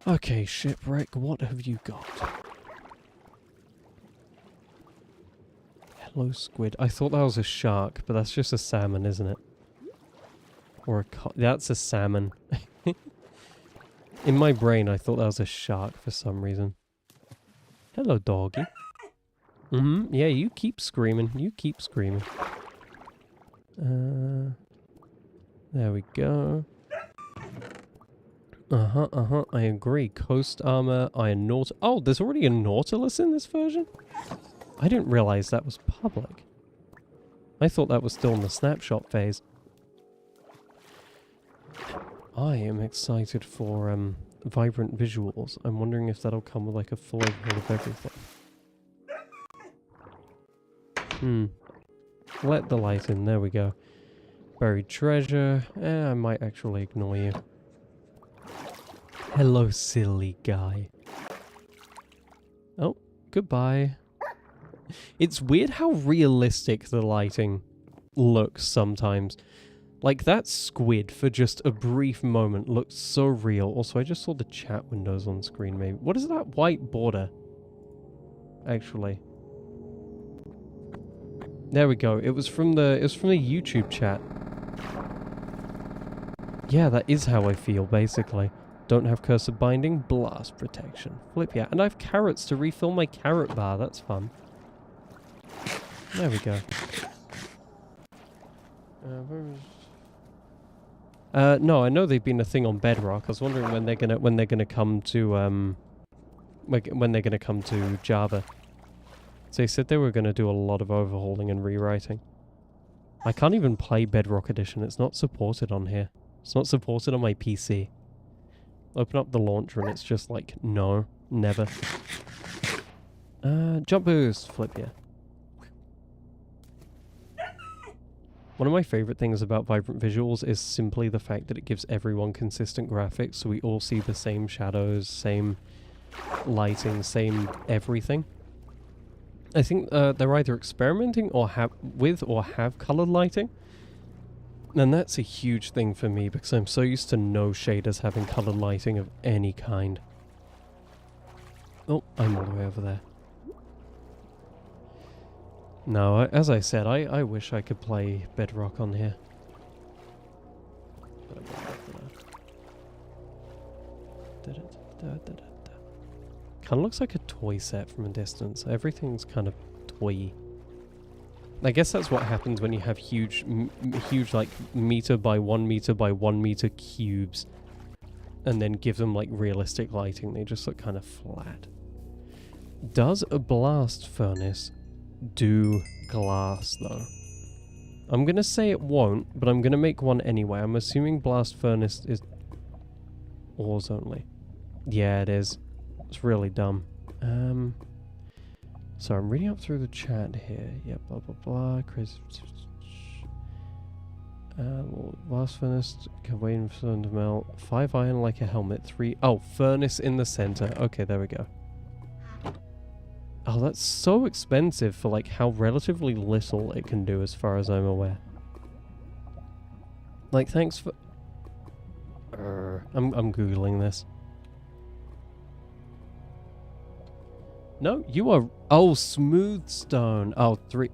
Okay, shipwreck, what have you got? Hello, squid. I thought that was a shark, but that's just a salmon, isn't it? Or a that's a salmon. In my brain, I thought that was a shark for some reason. Hello, doggy. Yeah, you keep screaming. You keep screaming. There we go. I agree. Coast armor, iron Oh, there's already a Nautilus in this version? I didn't realize that was public. I thought that was still in the snapshot phase. I am excited for vibrant visuals. I'm wondering if that'll come with like a full overhaul of everything. Let the light in. There we go. Buried treasure. I might actually ignore you. Hello, silly guy. Oh, goodbye. It's weird how realistic the lighting looks sometimes. Like, that squid, for just a brief moment, looked so real. Also, I just saw the chat windows on screen, maybe. What is that white border? Actually. There we go. It was from the YouTube chat. Yeah, that is how I feel, basically. Don't have cursor binding, blast protection. Flip, yeah. And I have carrots to refill my carrot bar. That's fun. There we go. No, I know they've been a thing on Bedrock. I was wondering when they're gonna come to when they're gonna come to Java. So they said they were gonna do a lot of overhauling and rewriting. I can't even play Bedrock Edition. It's not supported on here. It's not supported on my PC. Open up the launcher and it's just like, no, never. Jump boost, flip here. One of my favorite things about Vibrant Visuals is simply the fact that it gives everyone consistent graphics, so we all see the same shadows, same lighting, same everything. I think they're either experimenting or have colored lighting. And that's a huge thing for me because I'm so used to no shaders having colored lighting of any kind. Oh, I'm all the way over there. No, as I said, I wish I could play Bedrock on here. Kind of looks like a toy set from a distance. Everything's kind of toy-y. I guess that's what happens when you have huge like meter by 1 meter by 1 meter cubes and then give them like realistic lighting. They just look kind of flat. Does a blast furnace do glass though? I'm gonna say it won't, but I'm gonna make one anyway. I'm assuming blast furnace is ores only. Yeah, it is. It's really dumb. So I'm reading up through the chat here. Yeah, blah blah blah. Crazy. Blast furnace. Can wait for them to melt. 5 iron like a helmet. 3. Oh, furnace in the center. Okay, there we go. Oh, that's so expensive for like how relatively little it can do, as far as I'm aware. Like, thanks for. I'm googling this. No, you are. Oh, smooth stone. Oh, 3.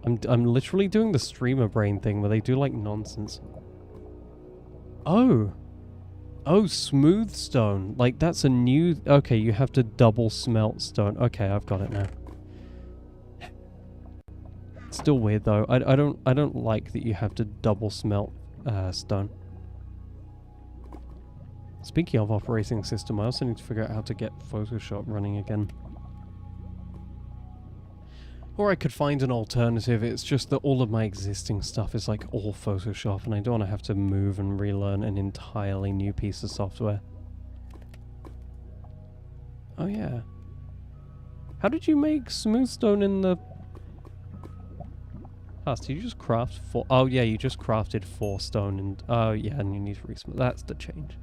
I'm literally doing the streamer brain thing where they do like nonsense. Oh. Oh, smooth stone. Like, that's a new... Okay, you have to double smelt stone. Okay, I've got it now. Still weird, though. I don't like that you have to double smelt stone. Speaking of operating system, I also need to figure out how to get Photoshop running again. Or I could find an alternative. It's just that all of my existing stuff is like all Photoshop and I don't want to have to move and relearn an entirely new piece of software. Oh yeah. How did you make smooth stone in the... past? Did you just craft 4? Oh yeah, you just crafted 4 stone and... Oh yeah, and you need to resmooth. That's the change.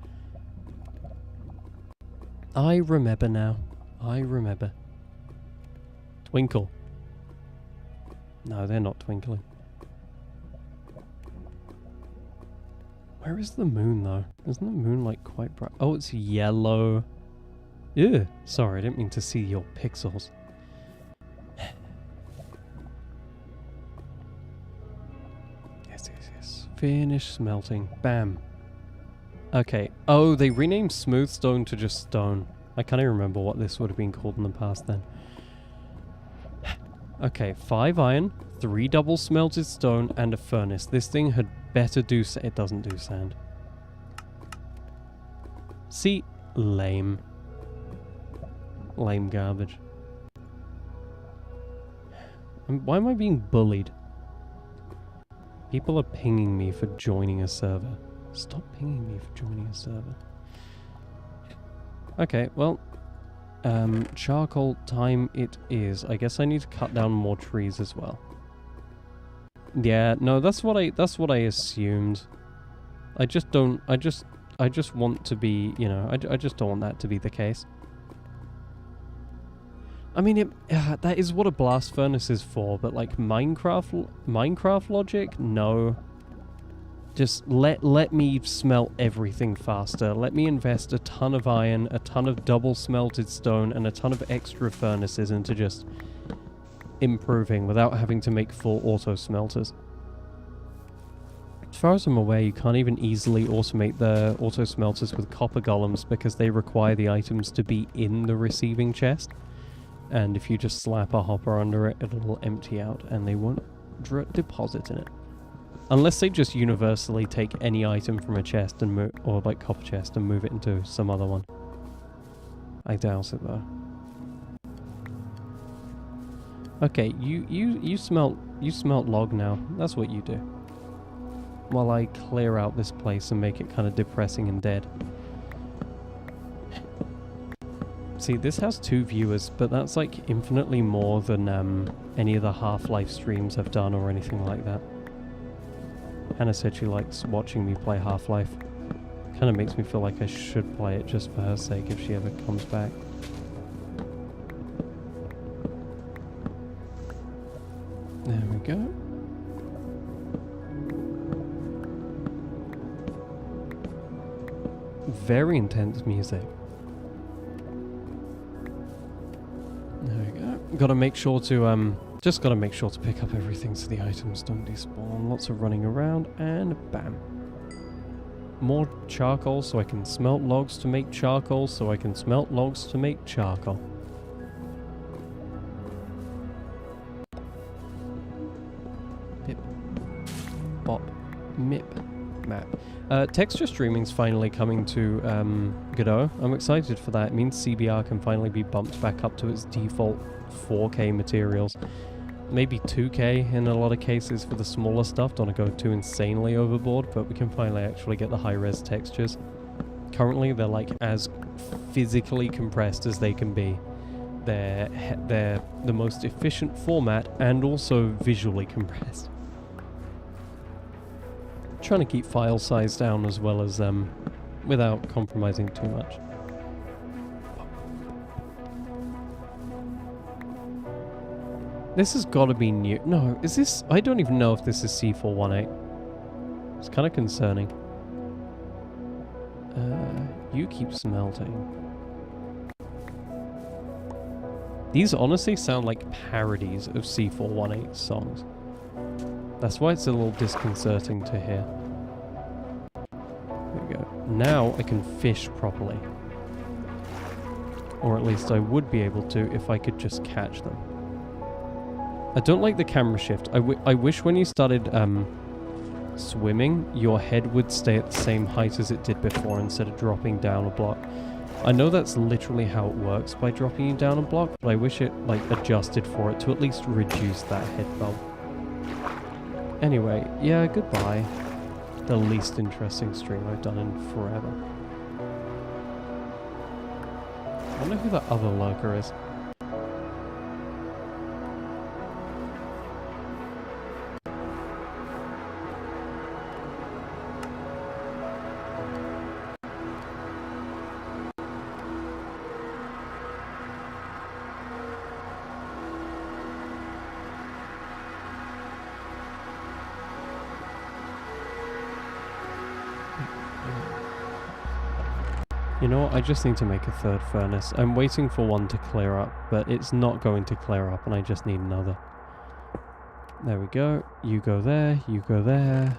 I remember now. I remember. Twinkle. No, they're not twinkling. Where is the moon, though? Isn't the moon, like, quite bright? Oh, it's yellow. Ew. Sorry, I didn't mean to see your pixels. Yes. Finish smelting. Bam. Okay. Oh, they renamed smooth stone to just stone. I can't even remember what this would have been called in the past then. Okay, 5 iron, 3 double smelted stone, and a furnace. This thing had better do... It doesn't do sand. See? Lame. Lame garbage. Why am I being bullied? People are pinging me for joining a server. Stop pinging me for joining a server. Okay, well... charcoal time it is. I guess I need to cut down more trees as well. Yeah, no, that's what I assumed. I just don't, I just want to be, you know, I just don't want that to be the case. I mean, that is what a blast furnace is for, but like Minecraft logic, no. Just let me smelt everything faster. Let me invest a ton of iron, a ton of double smelted stone, and a ton of extra furnaces into just improving without having to make full auto smelters. As far as I'm aware, you can't even easily automate the auto smelters with copper golems because they require the items to be in the receiving chest. And if you just slap a hopper under it, it'll empty out and they won't deposit in it. Unless they just universally take any item from a chest and move, or like copper chest, and move it into some other one. I doubt it though. Okay, you smelt log now. That's what you do. While I clear out this place and make it kind of depressing and dead. See, this has 2 viewers, but that's like infinitely more than any of the Half-Life streams I've done or anything like that. Hannah said she likes watching me play Half-Life. Kind of makes me feel like I should play it just for her sake if she ever comes back. There we go. Very intense music. There we go. Gotta make sure to, just gotta make sure to pick up everything so the items don't despawn. Lots of running around, and bam. More charcoal so I can smelt logs to make charcoal, so I can smelt logs to make charcoal. Pip. Bop. Mip. Map. Texture streaming's finally coming to Godot. I'm excited for that. It means CBR can finally be bumped back up to its default 4K materials. Maybe 2K in a lot of cases for the smaller stuff. Don't want to go too insanely overboard, but we can finally actually get the high-res textures. Currently, they're like as physically compressed as they can be. They're the most efficient format and also visually compressed. Trying to keep file size down as well as without compromising too much. This has got to be new. No, is this... I don't even know if this is C418. It's kind of concerning. You keep smelting. These honestly sound like parodies of C418 songs. That's why it's a little disconcerting to hear. There we go. Now I can fish properly. Or at least I would be able to if I could just catch them. I don't like the camera shift. I wish when you started swimming, your head would stay at the same height as it did before instead of dropping down a block. I know that's literally how it works by dropping you down a block, but I wish it like adjusted for it to at least reduce that head bump. Anyway, yeah, goodbye. The least interesting stream I've done in forever. I wonder who the other lurker is. You know what? I just need to make a third furnace. I'm waiting for one to clear up, but it's not going to clear up, and I just need another. There we go. You go there. You go there.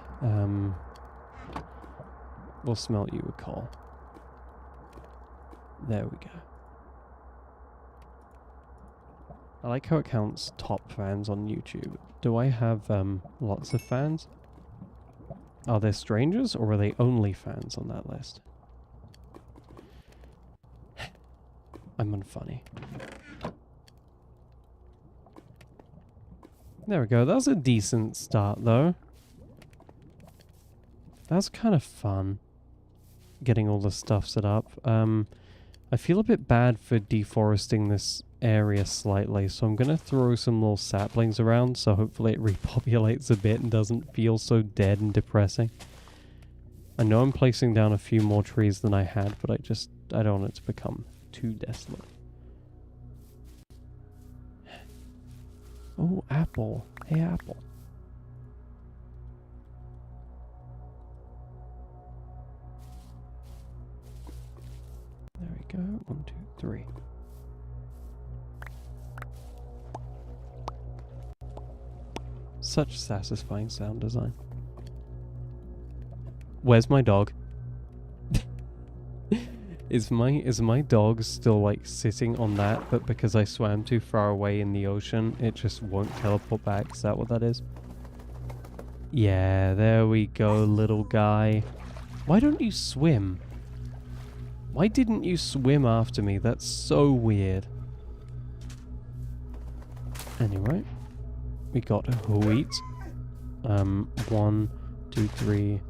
We'll smelt you with coal. There we go. I like how it counts top fans on YouTube. Do I have lots of fans? Are there strangers, or are they only fans on that list? I'm unfunny. There we go. That was a decent start, though. That's kind of fun. Getting all the stuff set up. I feel a bit bad for deforesting this area slightly, so I'm going to throw some little saplings around, so hopefully it repopulates a bit and doesn't feel so dead and depressing. I know I'm placing down a few more trees than I had, but I don't want it to become too desolate. Oh, apple. Hey, apple. There we go. 1, 2, 3. Such satisfying sound design. Where's my dog? Is my dog still like sitting on that, but because I swam too far away in the ocean, it just won't teleport back? Is that what that is? Yeah, there we go, little guy. Why don't you swim? Why didn't you swim after me? That's so weird. Anyway, we got wheat. 1, 2, 3,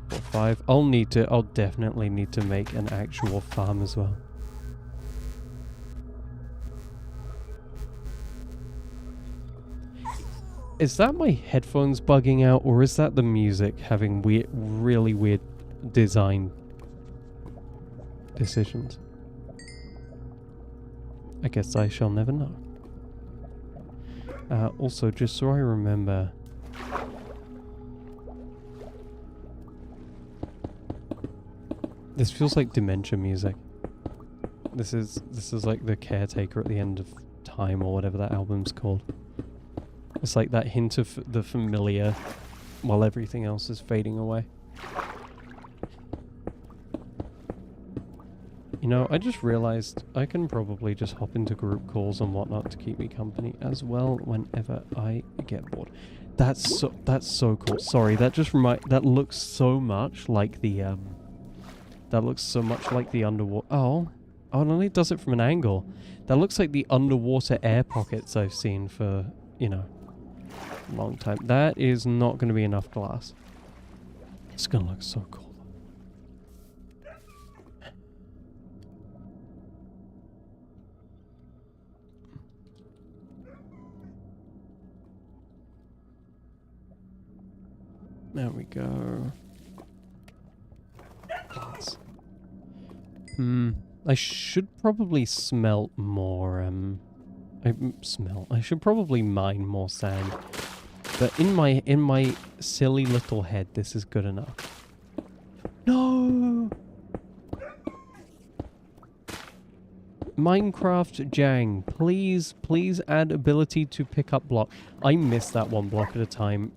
4, 5. I'll definitely need to make an actual farm as well. Is that my headphones bugging out, or is that the music having really weird design decisions? I guess I shall never know. Also, just so I remember, this feels like dementia music. This is like the caretaker at the end of time, or whatever that album's called. It's like that hint of the familiar while everything else is fading away. You know, I just realized I can probably just hop into group calls and whatnot to keep me company as well whenever I get bored. That's so cool. Sorry, that looks so much like the underwater. Oh, it only does it from an angle. That looks like the underwater air pockets I've seen for, you know, a long time. That is not going to be enough glass. It's going to look so cool. There we go. Glass. I should probably smelt more, I should probably mine more sand. But in my silly little head, this is good enough. No! Minecraft Jang, please add ability to pick up block. I missed that one block at a time.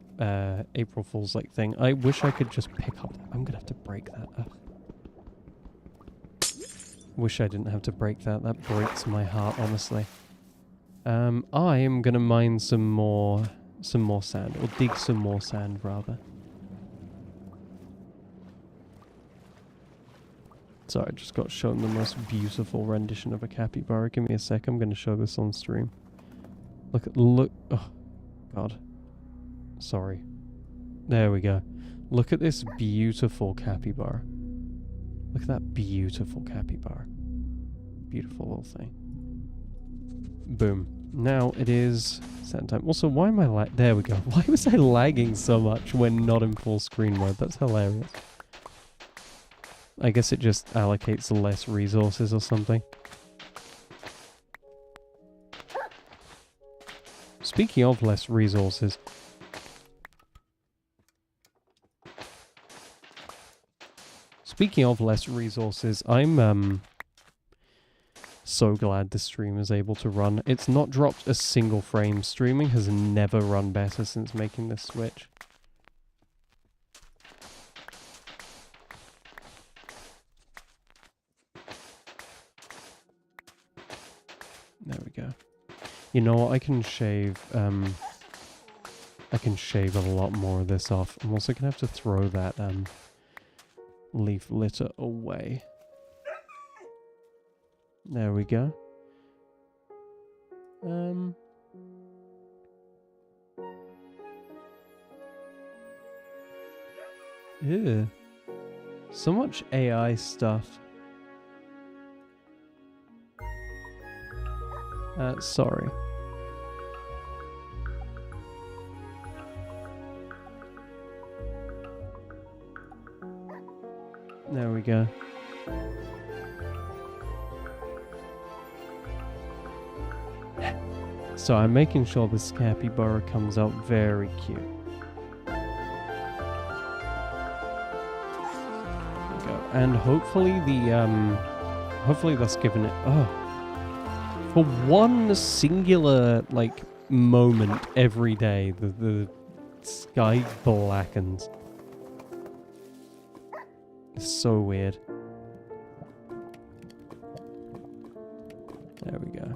April Fool's like thing. I wish I could just pick up. I'm gonna have to break that. Ugh. Wish I didn't have to break that. That breaks my heart, honestly. I am gonna mine some more sand, or dig some more sand rather. Sorry, I just got shown the most beautiful rendition of a capybara. Give me a sec. I'm gonna show this on stream. Look. Oh, God. Sorry. There we go. Look at this beautiful capybara. Look at that beautiful capybara. Beautiful little thing. Boom. Now it is set time. Also, why am I there we go. Why was I lagging so much when not in full screen mode? That's hilarious. I guess it just allocates less resources or something. Speaking of less resources, Speaking of less resources, I'm so glad this stream is able to run. It's not dropped a single frame. Streaming has never run better since making this switch. There we go. You know what? I can shave a lot more of this off. I'm also gonna have to throw that leaf litter away. There we go. Ew. So much AI stuff. Sorry. There we go. So I'm making sure this capybara comes out very cute. There we go. And hopefully hopefully that's given it, for one singular, like, moment every day, the sky blackens. It's so weird. There we go.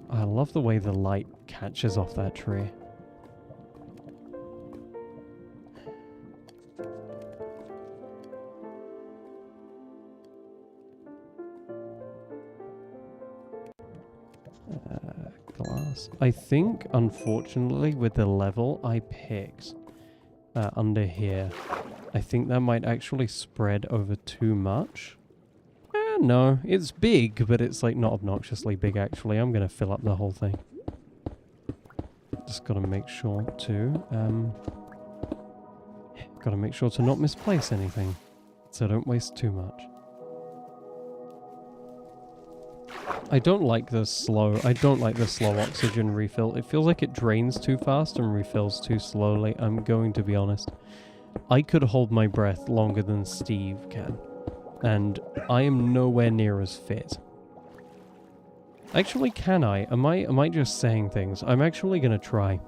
I love the way the light catches off that tree. Glass. I think, unfortunately, with the level I picked under here, I think that might actually spread over too much. No, it's big, but it's like not obnoxiously big actually. I'm gonna fill up the whole thing. Just gotta make sure to not misplace anything, so don't waste too much. I don't like the slow oxygen refill. It feels like it drains too fast and refills too slowly. I'm going to be honest. I could hold my breath longer than Steve can. And I am nowhere near as fit. Actually, can I? Am I just saying things? I'm actually gonna try.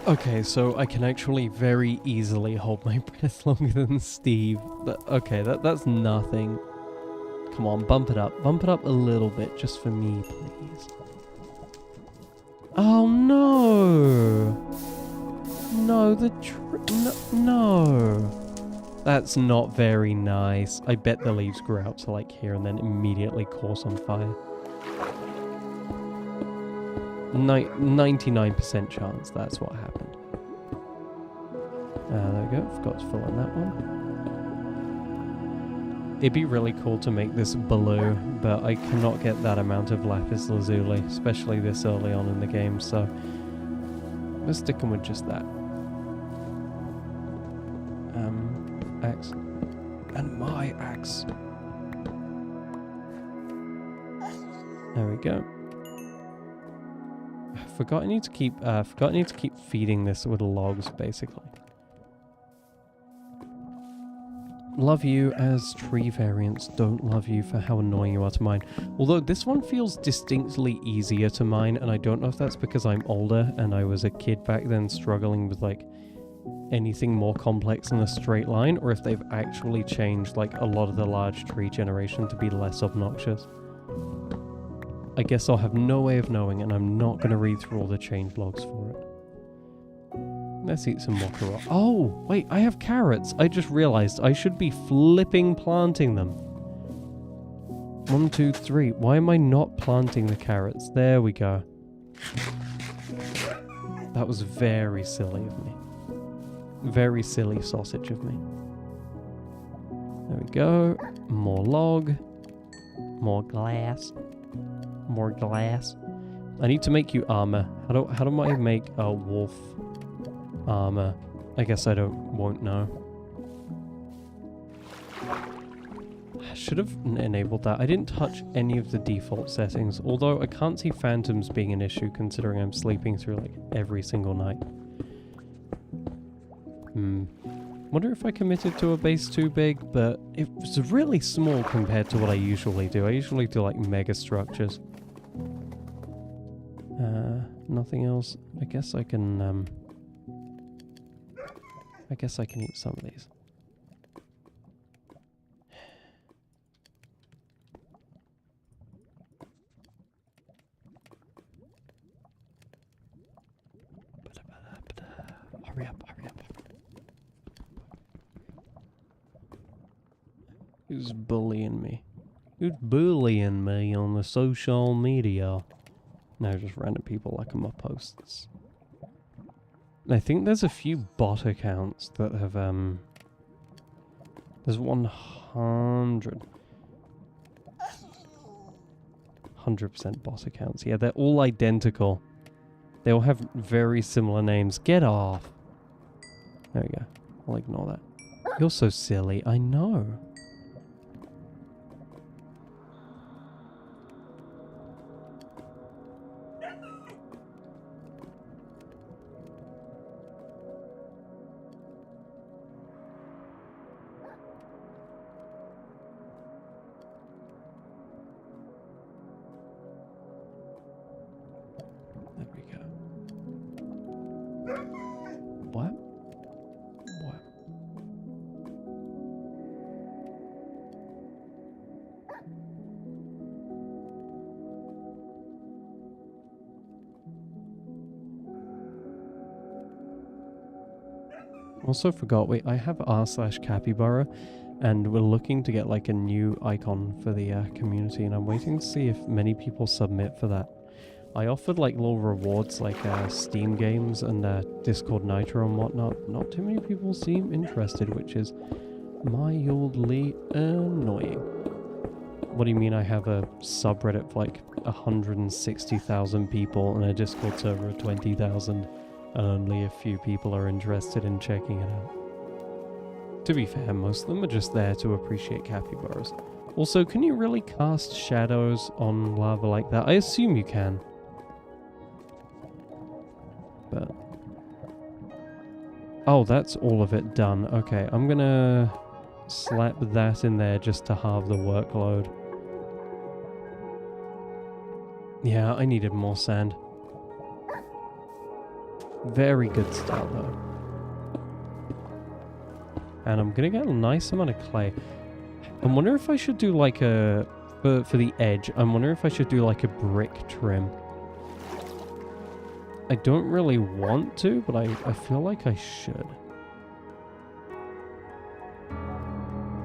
Okay, so I can actually very easily hold my breath longer than Steve. Okay, that's nothing. Come on, bump it up. Bump it up a little bit, just for me, please. Oh, no! No, no. That's not very nice. I bet the leaves grow out to, like, here and then immediately course on fire. 99% chance that's what happened. There we go. Forgot to fill in that one. It'd be really cool to make this blue, but I cannot get that amount of lapis lazuli, especially this early on in the game, so we're sticking with just that. Axe. And my axe. There we go. Forgot I need to keep feeding this with logs, basically. Love you as tree variants don't love you for how annoying you are to mine. Although this one feels distinctly easier to mine, and I don't know if that's because I'm older and I was a kid back then struggling with like anything more complex than a straight line, or if they've actually changed like a lot of the large tree generation to be less obnoxious. I guess I'll have no way of knowing, and I'm not going to read through all the change logs for it. Let's eat some more carrots. Oh, wait, I have carrots. I just realized I should be flipping planting them. 1, 2, 3. Why am I not planting the carrots? There we go. That was very silly of me. Very silly sausage of me. There we go. More log. More glass. More glass. I need to make you armor. How do I make a wolf armor? I guess I won't know. I should have enabled that. I didn't touch any of the default settings, although I can't see phantoms being an issue considering I'm sleeping through like every single night. Wonder if I committed to a base too big, but it was really small compared to what I usually do. I usually do like mega structures. Nothing else. I guess I can eat some of these. Hurry up, hurry up. Who's bullying me? Who's bullying me on the social media? No, just random people liking my posts. I think there's a few bot accounts that have, there's 100% bot accounts. Yeah, they're all identical. They all have very similar names. Get off. There we go. I'll ignore that. You're so silly. I know. There we go. What? What? Also forgot, wait, I have r/capybara, and we're looking to get like a new icon for the community, and I'm waiting to see if many people submit for that. I offered like little rewards like Steam games and Discord Nitro and whatnot. Not too many people seem interested, which is mildly annoying. What do you mean I have a subreddit for like 160,000 people and a Discord server of 20,000 and only a few people are interested in checking it out? To be fair, most of them are just there to appreciate capybaras. Also, can you really cast shadows on lava like that? I assume you can. But... oh, that's all of it done. Okay, I'm gonna slap that in there just to halve the workload. Yeah, I needed more sand. Very good start though. And I'm gonna get a nice amount of clay. I wonder if I should do like a... for the edge, I wonder if I should do like a brick trim. I don't really want to, but I feel like I should.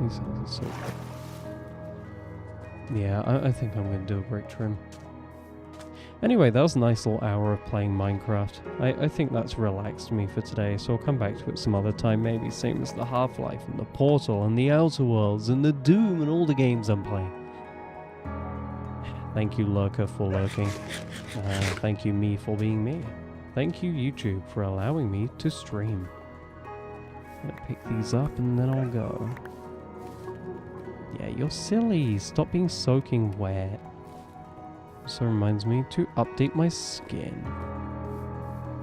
These things are so good. Yeah, I think I'm going to do a brick trim. Anyway, that was a nice little hour of playing Minecraft. I think that's relaxed me for today, so I'll come back to it some other time, maybe same as the Half-Life and the Portal and the Outer Worlds and the Doom and all the games I'm playing. Thank you, Lurker, for lurking. Thank you, me, for being me. Thank you, YouTube, for allowing me to stream. I'm gonna pick these up and then I'll go. Yeah, you're silly. Stop being soaking wet. Also reminds me to update my skin.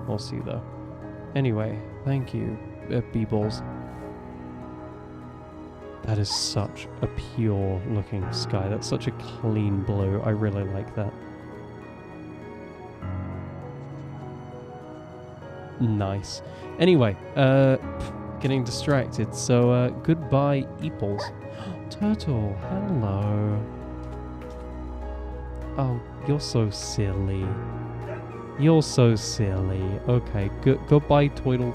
We'll see, though. Anyway, thank you, B-balls. That is such a pure looking sky. That's such a clean blue. I really like that. Nice. Anyway, getting distracted. So, goodbye, Eeples. Turtle, hello. Oh, you're so silly. You're so silly. Okay, goodbye, Toidle.